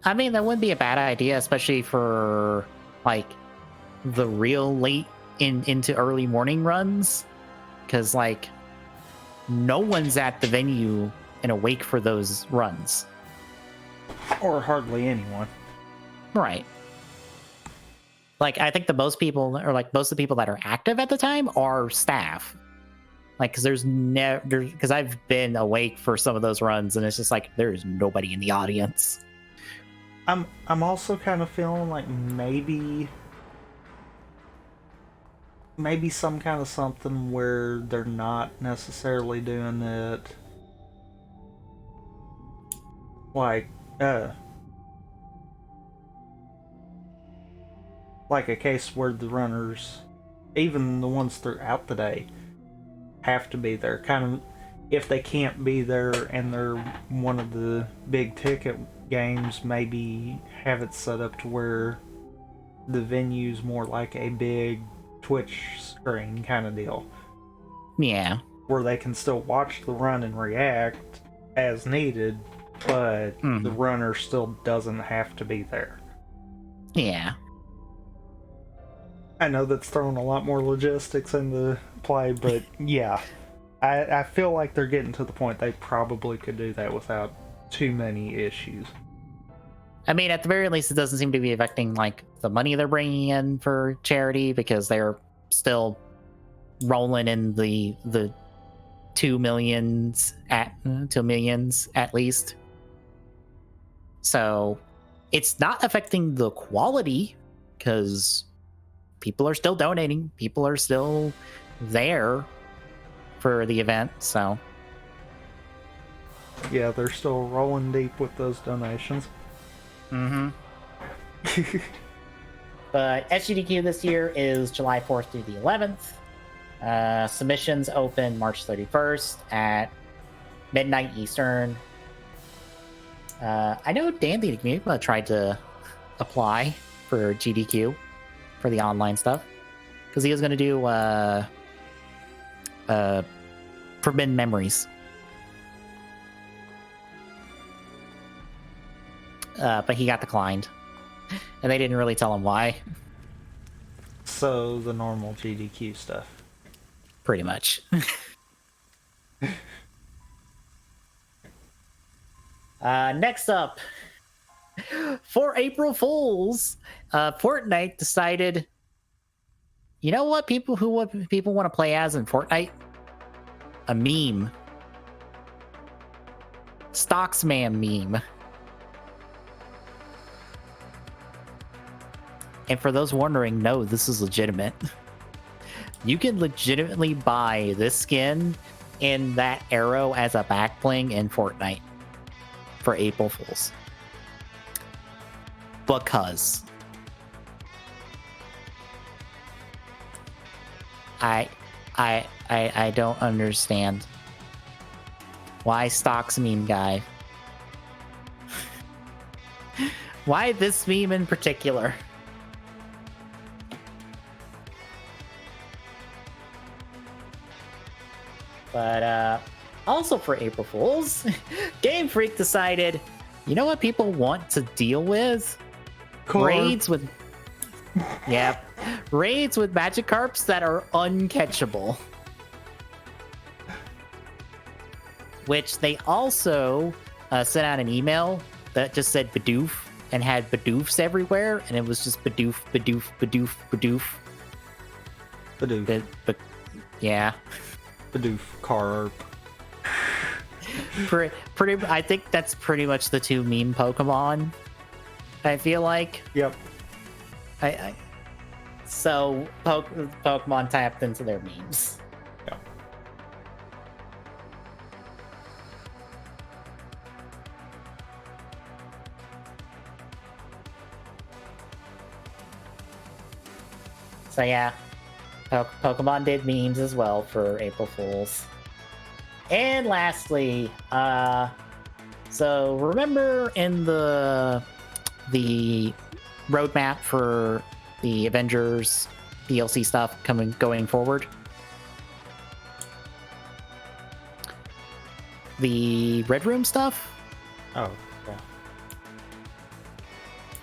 I mean, that wouldn't be a bad idea, especially for like the real late into early morning runs, because like no one's at the venue and awake for those runs, or hardly anyone. Right. Like I think most of the people that are active at the time are staff. Like, because because I've been awake for some of those runs, and it's just like there's nobody in the audience. I'm also kind of feeling like maybe some kind of something where they're not necessarily doing it like a case where the runners, even the ones throughout the day, have to be there. Kind of, if they can't be there and they're one of the big ticket games, maybe have it set up to where the venue's more like a big Twitch screen kind of deal. Yeah. Where they can still watch the run and react as needed, but the runner still doesn't have to be there. Yeah. I know that's throwing a lot more logistics into play, but yeah. I feel like they're getting to the point they probably could do that without too many issues. I mean, at the very least, it doesn't seem to be affecting like the money they're bringing in for charity, because they're still rolling in the 2 millions at least. So it's not affecting the quality, because people are still donating. People are still there for the event. So yeah, they're still rolling deep with those donations. But SGDQ this year is July 4th through the 11th. Submissions open March 31st at midnight Eastern. I know Dandy tried to apply for GDQ for the online stuff, because he was going to do Forbidden Memories. But he got declined, and they didn't really tell him why. So the normal GDQ stuff. Pretty much. Next up, for April Fools, Fortnite decided, you know what people want to play as in Fortnite? A meme. Stonks man meme. And for those wondering, no, this is legitimate. You can legitimately buy this skin in that arrow as a back bling in Fortnite for April Fools. Because I don't understand why Stonks meme guy. Why this meme in particular? But also for April Fools, Game Freak decided, you know what people want to deal with? Raids with Magikarps that are uncatchable. Which they also sent out an email that just said Bidoof and had Bidoofs everywhere, and it was just Bidoof, Bidoof, Bidoof, Bidoof. Bidoof. Yeah. Bidoof, Carp. Pretty. I think that's pretty much the two meme Pokemon. I feel like. Yep. So Pokemon tapped into their memes. Yep. So yeah, Pokemon did memes as well for April Fools. And lastly, so remember in the roadmap for the Avengers DLC stuff going forward? The Red Room stuff? Oh, yeah.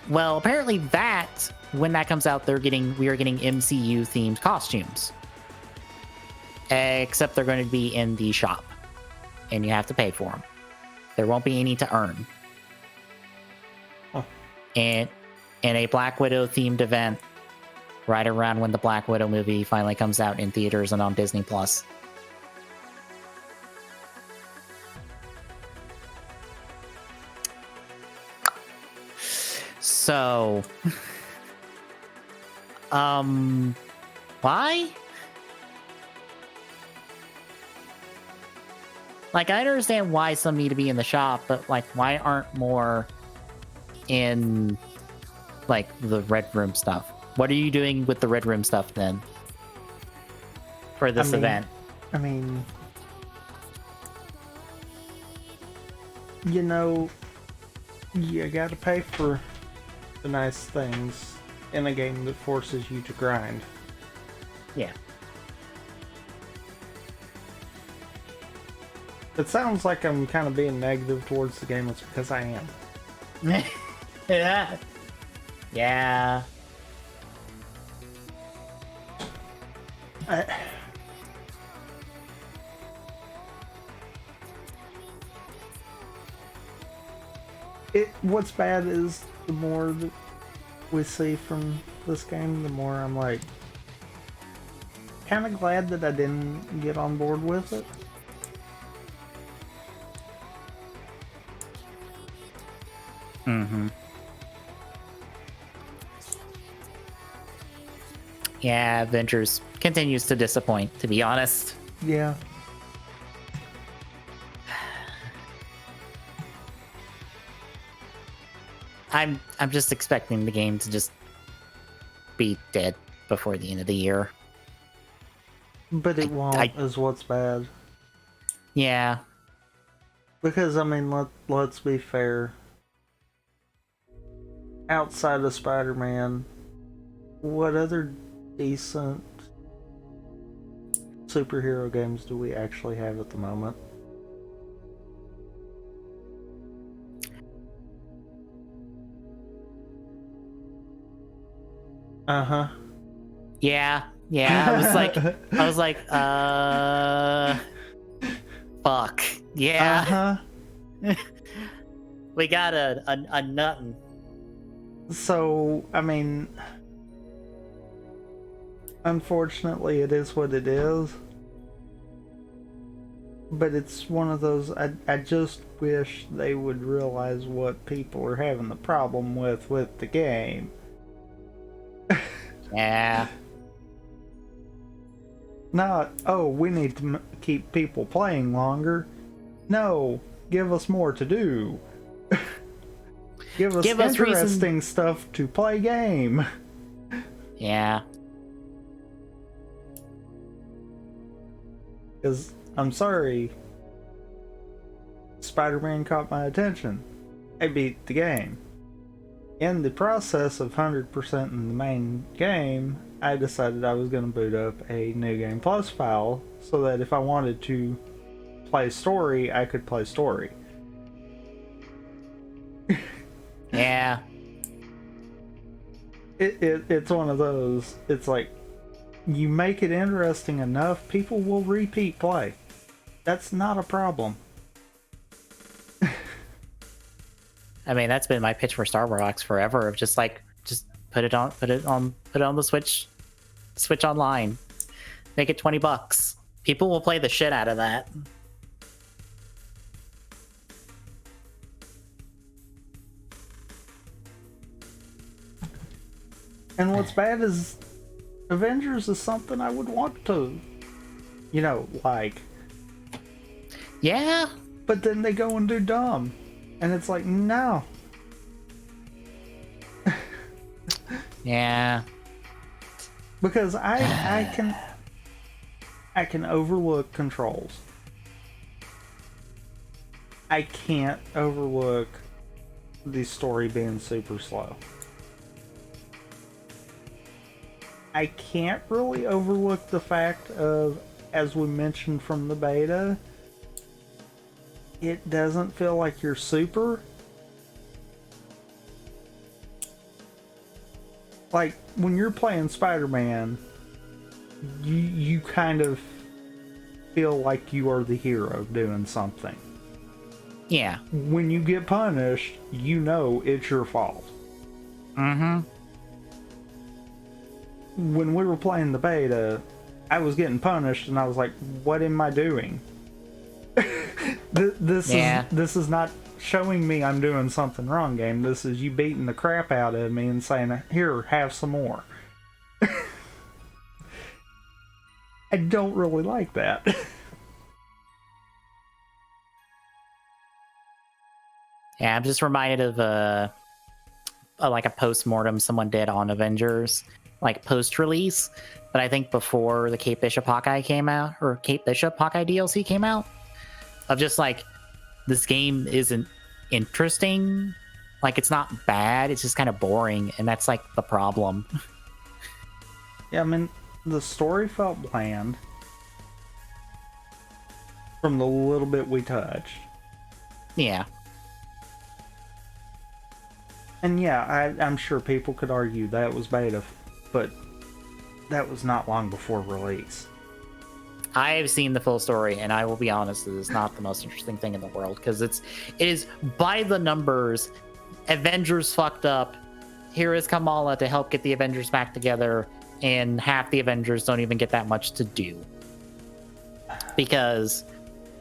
Well, apparently that, when that comes out, we are getting MCU themed costumes. Except they're going to be in the shop. And you have to pay for them. There won't be any to earn. Oh. And a Black Widow themed event right around when the Black Widow movie finally comes out in theaters and on Disney Plus. So, why? Like, I understand why some need to be in the shop, but, like, why aren't more in, like, the Red Room stuff? What are you doing with the Red Room stuff, then? For this event? I mean... You know... You gotta pay for the nice things in a game that forces you to grind. Yeah. It sounds like I'm kind of being negative towards the game. It's because I am. Yeah. Yeah. What's bad is the more that we see from this game, the more I'm like kind of glad that I didn't get on board with it. Mm-hmm. Yeah, Avengers continues to disappoint, to be honest. Yeah. I'm just expecting the game to just be dead before the end of the year. But it won't, is what's bad. Yeah. Because, I mean, let's be fair. Outside of Spider-Man, what other decent superhero games do we actually have at the moment? Uh-huh. Yeah. I was like, fuck. Yeah. Uh-huh. We got a nothing. So, I mean, unfortunately, it is what it is. But it's one of those, I just wish they would realize what people are having the problem with the game. Yeah. Not, oh, we need to keep people playing longer. No, give us more to do. Give us interesting stuff to play game. Yeah. Because, I'm sorry, Spider-Man caught my attention. I beat the game. In the process of 100% in the main game, I decided I was going to boot up a New Game Plus file so that if I wanted to play story, I could play story. Yeah. It's one of those, it's like, you make it interesting enough, people will repeat play. That's not a problem. I mean, that's been my pitch for Star Wars forever, of just put it on the Switch Online. Make it $20. People will play the shit out of that. And what's bad is Avengers is something I would want to, like. Yeah. But then they go and do dumb. And it's like, no. Yeah. Because I can overlook controls. I can't overlook the story being super slow. I can't really overlook the fact of, as we mentioned from the beta, it doesn't feel like you're super. Like, when you're playing Spider-Man, you kind of feel like you are the hero doing something. Yeah. When you get punished, you know it's your fault. Mm-hmm. When we were playing the beta, I was getting punished, and I was like, what am I doing? This is not showing me I'm doing something wrong, game. This is you beating the crap out of me and saying, here, have some more. I don't really like that. Yeah, I'm just reminded of like a post-mortem someone did on Avengers, like post-release, but I think before the Kate Bishop Hawkeye came out, or Kate Bishop Hawkeye DLC came out, of just like, this game isn't interesting. Like, it's not bad, it's just kind of boring, and that's like the problem. Yeah, I mean, the story felt bland from the little bit we touched. Yeah. And yeah, I'm sure people could argue that was beta, but that was not long before release. I have seen the full story, and I will be honest, it is not the most interesting thing in the world, because it is by the numbers. Avengers fucked up. Here is Kamala to help get the Avengers back together, and half the Avengers don't even get that much to do. Because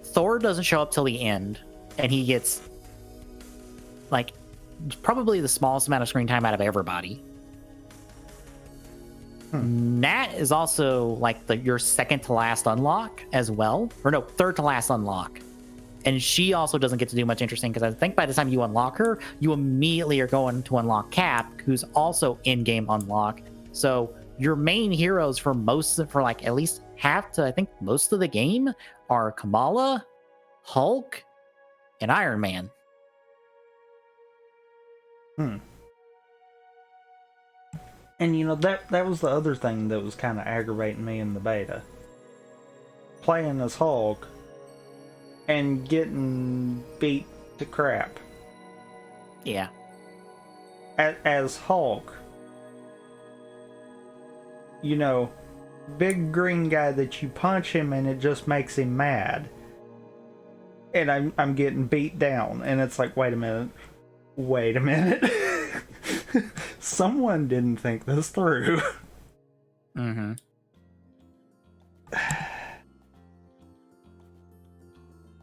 Thor doesn't show up till the end, and he gets, like, probably the smallest amount of screen time out of everybody. Nat is also like your second to last unlock as well, or no, third to last unlock, and she also doesn't get to do much interesting, because I think by the time you unlock her, you immediately are going to unlock Cap, who's also in-game unlock. So your main heroes for like at least half to, I think, most of the game are Kamala, Hulk, and Iron Man. And you know, that was the other thing that was kind of aggravating me in the beta. Playing as Hulk and getting beat to crap. Yeah. As Hulk, you know, big green guy that you punch him and it just makes him mad. And I'm getting beat down, and it's like, wait a minute. Someone didn't think this through. Mm-hmm.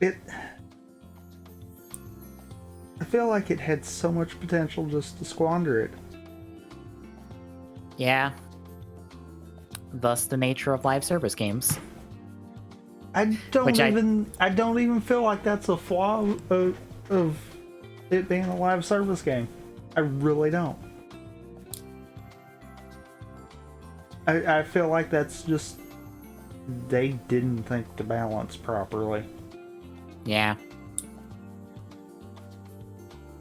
I feel like it had so much potential just to squander it. Yeah. Thus the nature of live service games. I don't even feel like that's a flaw of it being a live service game. I really don't. I feel like that's just, they didn't think to balance properly. Yeah.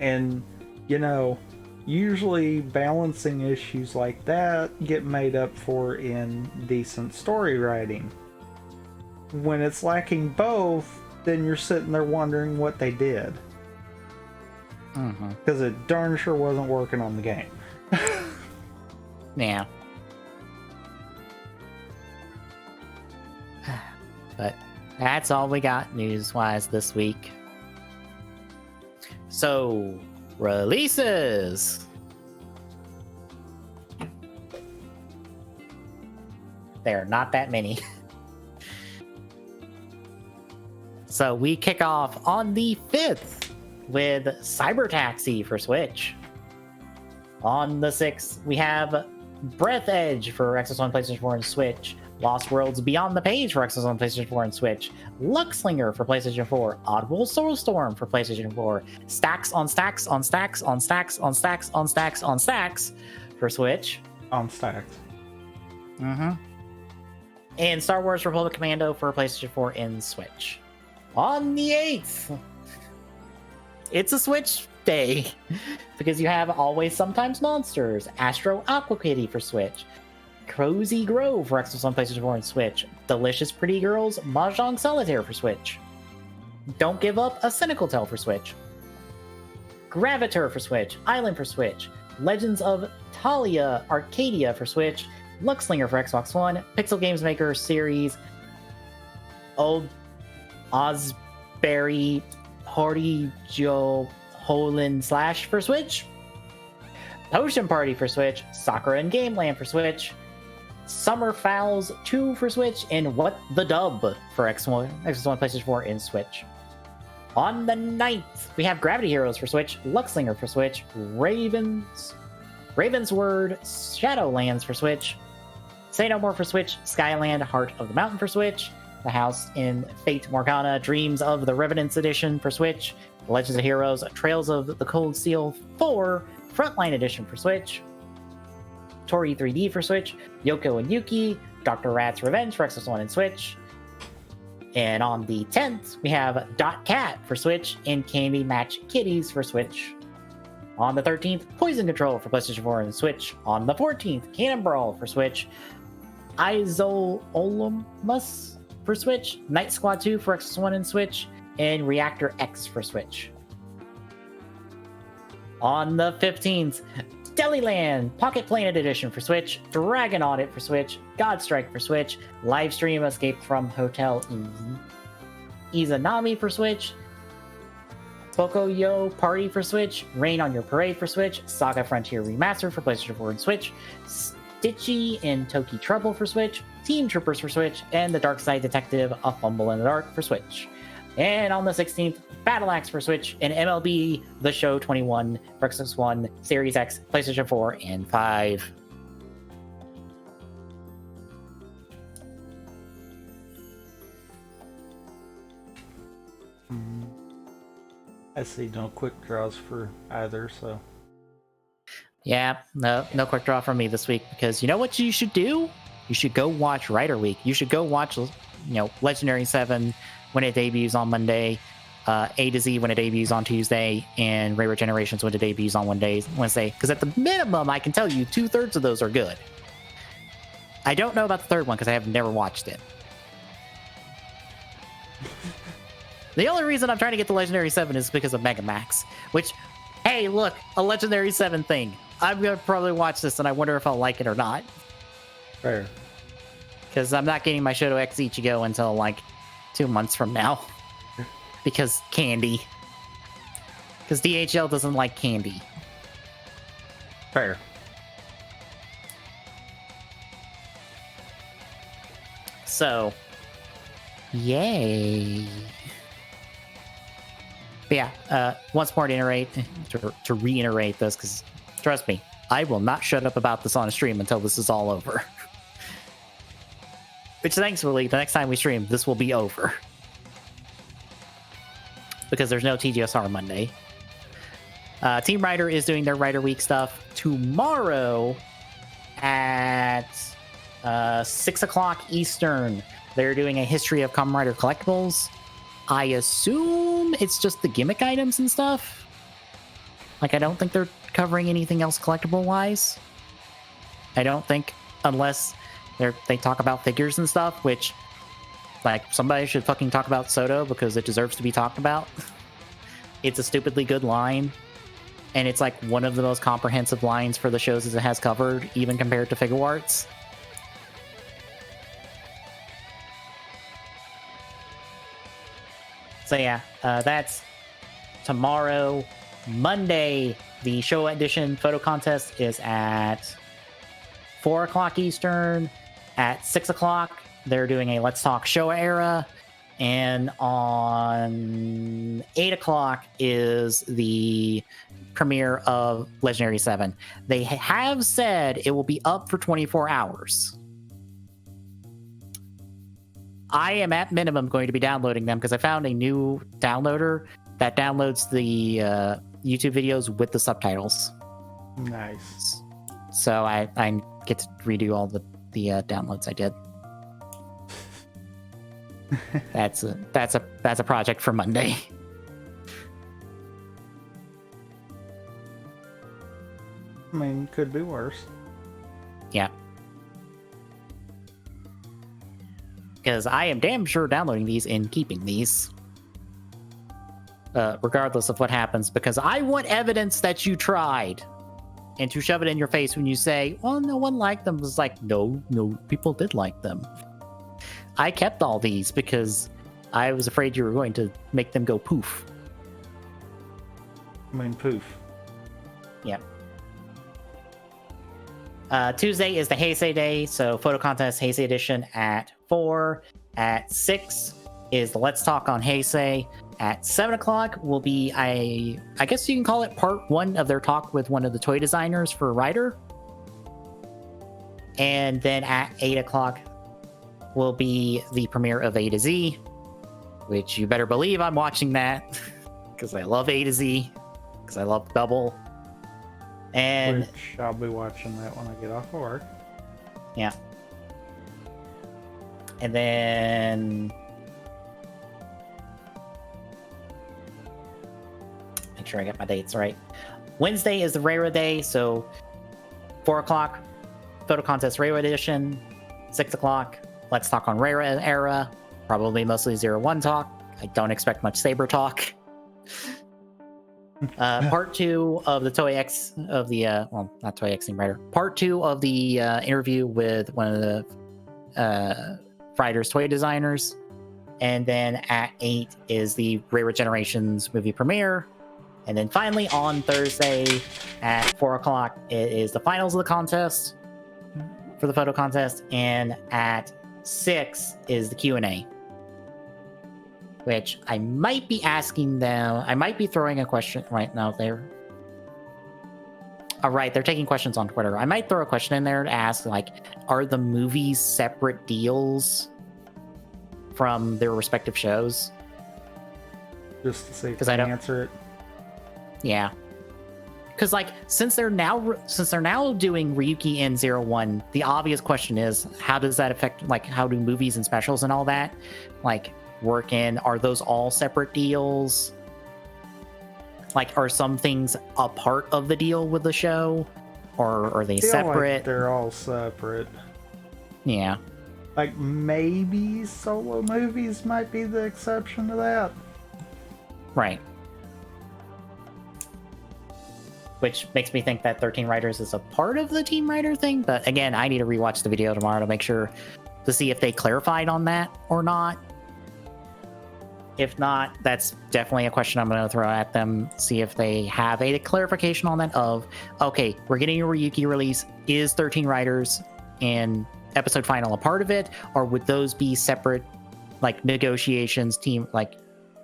And, you know, usually balancing issues like that get made up for in decent story writing. When it's lacking both, then you're sitting there wondering what they did. Because it darn sure wasn't working on the game. Yeah. But that's all we got news-wise this week. So, releases! There are not that many. So we kick off on the 5th with Cyber Taxi for Switch. On the 6th, we have Breath Edge for Xbox One, PlayStation 4, and Switch. Lost Worlds Beyond the Page for Xbox One, PlayStation 4, and Switch. Luckslinger for PlayStation 4. Oddworld Soulstorm for PlayStation 4. Stacks on Stacks on Stacks on Stacks on Stacks on Stacks on Stacks for Switch. On Stacks. Mm-hmm. And Star Wars Republic Commando for PlayStation 4 and Switch. On the 8th, it's a Switch day because you have Always Sometimes Monsters, Astro Aqua Kitty for Switch, Cozy Grove for Xbox One, PlayStation 4, and Switch, Delicious Pretty Girls, Mahjong Solitaire for Switch, Don't Give Up, A Cynical Tale for Switch, Gravitor for Switch, Island for Switch, Legends of Talia Arcadia for Switch, Luxlinger for Xbox One, Pixel Games Maker Series, Old Osberry, Hardy Joe Holland Slash for Switch, Potion Party for Switch, Sakura and Game Land for Switch, Summer Fowls 2 for Switch, and What the Dub for Xbox One, PlayStation 4, and Switch. On the 9th, we have Gravity Heroes for Switch, Luxlinger for Switch, Raven's Word, Shadowlands for Switch, Say No More for Switch, Skyland, Heart of the Mountain for Switch, The House in Fate Morgana, Dreams of the Revenants Edition for Switch, Legends of Heroes, Trails of the Cold Steel 4, Frontline Edition for Switch, Tori 3D for Switch, Yoko and Yuki, Dr. Rat's Revenge for Xbox One and Switch. And on the 10th, we have Dot Cat for Switch and Candy Match Kitties for Switch. On the 13th, Poison Control for PlayStation 4 and Switch. On the 14th, Cannon Brawl for Switch, Isolamus for Switch, Night Squad 2 for Xbox One and Switch, and Reactor X for Switch. On the 15th, Deliland Pocket Planet Edition for Switch, Dragon Audit for Switch, Godstrike for Switch, Livestream Escape from Hotel Izanami for Switch, Pocoyo Party for Switch, Rain on Your Parade for Switch, Saga Frontier Remastered for PlayStation 4 and Switch, Stitchy and Toki Trouble for Switch, Team Troopers for Switch, and The Dark Side Detective, A Fumble in the Dark for Switch. And on the 16th, Battle Axe for Switch, and MLB The Show 21 for Xbox One, Series X, PlayStation 4, and 5. I see no quick draws for either, so. Yeah, no quick draw from me this week, because you know what you should do? You should go watch Rider Week. You should go watch, Legendary 7 when it debuts on Monday, A to Z when it debuts on Tuesday, and Ray Generations when it debuts on Wednesday. Because at the minimum, I can tell you 2/3 of those are good. I don't know about the third one because I have never watched it. The only reason I'm trying to get the Legendary 7 is because of Mega Max, which, hey, look, a Legendary 7 thing. I'm going to probably watch this, and I wonder if I'll like it or not. Fair. Because I'm not getting my Shoto X Ichigo until, 2 months from now. Because candy. Because DHL doesn't like candy. Fair. So, yay. But yeah, once more to reiterate this, because trust me, I will not shut up about this on a stream until this is all over. Which, thankfully, the next time we stream, this will be over. Because there's no TGSR Monday. Team Rider is doing their Rider Week stuff tomorrow at 6 o'clock Eastern. They're doing a history of Kamen Rider collectibles. I assume it's just the gimmick items and stuff. I don't think they're covering anything else collectible-wise. I don't think, unless they talk about figures and stuff, which, somebody should fucking talk about Soto because it deserves to be talked about. It's a stupidly good line, and it's one of the most comprehensive lines for the shows as it has covered, even compared to Figure Arts. So yeah, that's tomorrow. Monday, the show edition photo contest is at 4 o'clock Eastern. At 6 o'clock, they're doing a Let's Talk Show era. And on 8 o'clock is the premiere of Legendary 7. They have said it will be up for 24 hours. I am at minimum going to be downloading them because I found a new downloader that downloads the YouTube videos with the subtitles. Nice. So I get to redo all the the downloads I did. That's a project for Monday. I mean, could be worse. Yeah. Because I am damn sure downloading these and keeping these. Regardless of what happens, because I want evidence that you tried. And to shove it in your face when you say, well, no one liked them. It's like, no, people did like them. I kept all these because I was afraid you were going to make them go poof. I mean, poof. Yeah. Tuesday is the Heisei Day, so photo contest Heisei edition at 4. At 6 is the Let's Talk on Heisei. At 7 o'clock will be, I guess you can call it part 1 of their talk with one of the toy designers for Rider. And then at 8 o'clock will be the premiere of A to Z, which you better believe I'm watching that because I love A to Z, because I love Double. And which I'll be watching that when I get off work. Yeah. And then make sure I get my dates right. Wednesday is the Rara Day, so 4 o'clock, photo contest Rara edition. 6 o'clock, Let's Talk on Rara era. Probably mostly 01 talk. I don't expect much Saber talk. Part 2 of the Toy X of the well, not Toy X Team Rider. Part 2 of the interview with one of the Rider's toy designers, and then at 8 is the Rara Generations movie premiere, and then finally on Thursday at 4 o'clock it is the finals of the contest for the photo contest, and at 6 is the Q&A. Which I might be asking them. I might be throwing a question right now. They're all right. They're taking questions on Twitter. I might throw a question in there to ask, like, are the movies separate deals from their respective shows? Just to see if I don't answer it. Yeah, because like since they're now doing Ryuki in 01, the obvious question is, how does that affect, like, how do movies and specials and all that like work in? Are those all separate deals? Like, are some things a part of the deal with the show, or are they separate? Like they're all separate. Yeah. Like, maybe solo movies might be the exception to that. Right. Which makes me think that 13 Riders is a part of the Team Rider thing, but again, I need to rewatch the video tomorrow to make sure, to see if they clarified on that or not. If not, that's definitely a question I'm going to throw at them. See if they have a clarification on that of, okay, we're getting a Ryuki release. Is 13 Riders and episode final a part of it? Or would those be separate, like, negotiations team, like,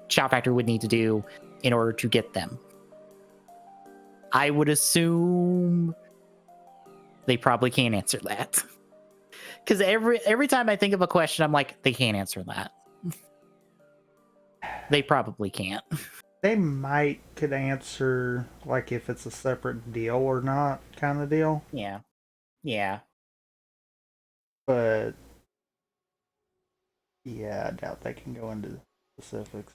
Shout Factory would need to do in order to get them? I would assume they probably can't answer that. Because every time I think of a question, I'm like, they can't answer that. They probably can't. They could answer, like, if it's a separate deal or not, kind of deal. Yeah. Yeah. But yeah, I doubt they can go into specifics.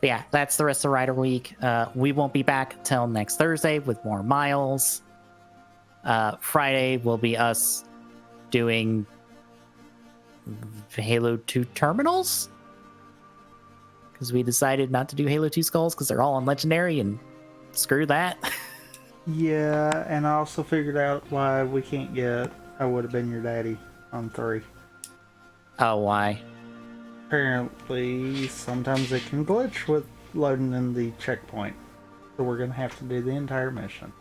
Yeah, that's the rest of Rider Week. We won't be back till next Thursday with more Miles. Friday will be us doing Halo 2 terminals, because we decided not to do Halo 2 skulls because they're all on Legendary, and screw that. Yeah, and I also figured out why we can't get I Would Have Been Your Daddy on 3. Oh, why? Apparently, sometimes it can glitch with loading in the checkpoint. So we're going to have to do the entire mission.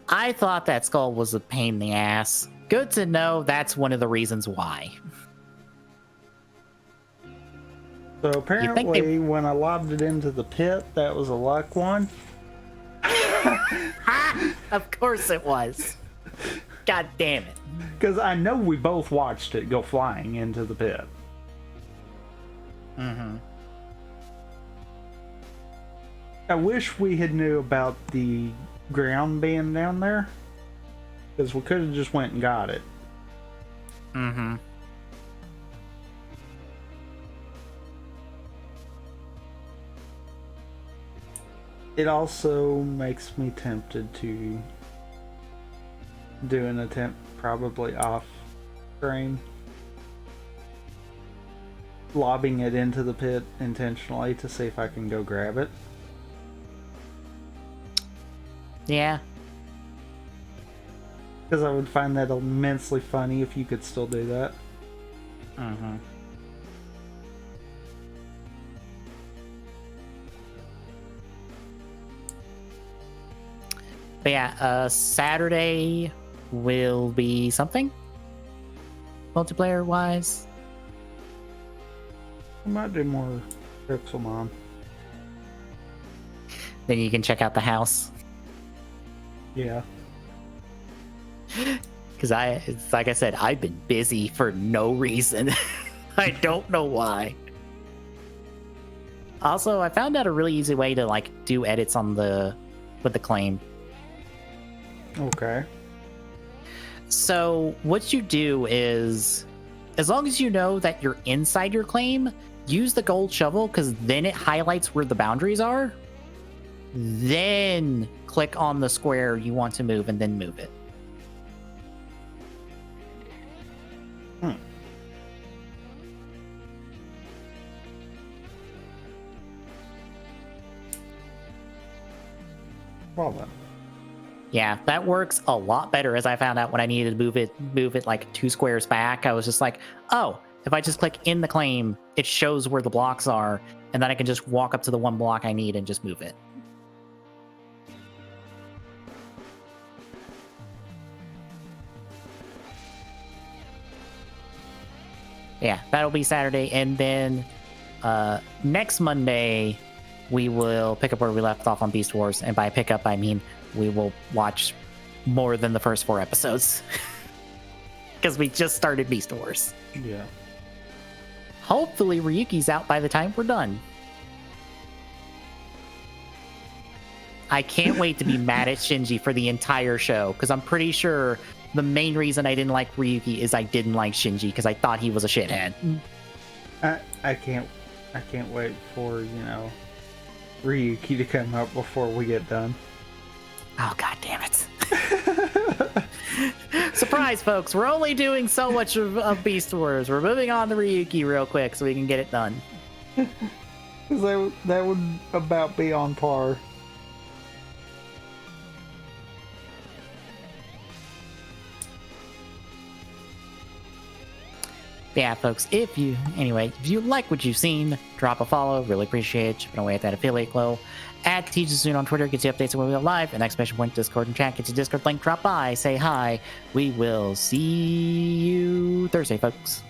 I thought that skull was a pain in the ass. Good to know that's one of the reasons why. So apparently, when I lobbed it into the pit, that was a luck one. Of course it was. God damn it. Because I know we both watched it go flying into the pit. Mm-hmm. I wish we had knew about the ground being down there, because we could have just went and got it. Mm-hmm. It also makes me tempted to do an attempt, probably off screen, lobbing it into the pit intentionally to see if I can go grab it. Yeah. Because I would find that immensely funny if you could still do that. Mm-hmm. But yeah, Saturday will be something multiplayer wise. I might do more Pixelmon. Then you can check out the house. Yeah. Because it's like I said, I've been busy for no reason. I don't know why. Also, I found out a really easy way to like do edits on with the claim. Okay. So what you do is, as long as you know that you're inside your claim, use the gold shovel, because then it highlights where the boundaries are. Then click on the square you want to move and then move it. Well then. Yeah, that works a lot better, as I found out when I needed to move it like 2 squares back. I was just like, oh, if I just click in the claim, it shows where the blocks are, and then I can just walk up to the one block I need and just move it. Yeah, that'll be Saturday, and then next Monday we will pick up where we left off on Beast Wars, and by pick up I mean we will watch more than the first 4 episodes. Because we just started Beast Wars. Yeah. Hopefully Ryuki's out by the time we're done. I can't wait to be mad at Shinji for the entire show, because I'm pretty sure the main reason I didn't like Ryuki is I didn't like Shinji, because I thought he was a shithead. I can't wait for, Ryuki to come up before we get done. Oh, god damn it. Surprise, folks. We're only doing so much of Beast Wars. We're moving on to Ryuki real quick so we can get it done. That would about be on par. Yeah, folks, if you like what you've seen, drop a follow. Really appreciate it. Chipping away at that affiliate glow. At Saloon on Twitter gets you updates on when we go live. An exclamation point, Discord and chat gets you Discord link. Drop by, say hi. We will see you Thursday, folks.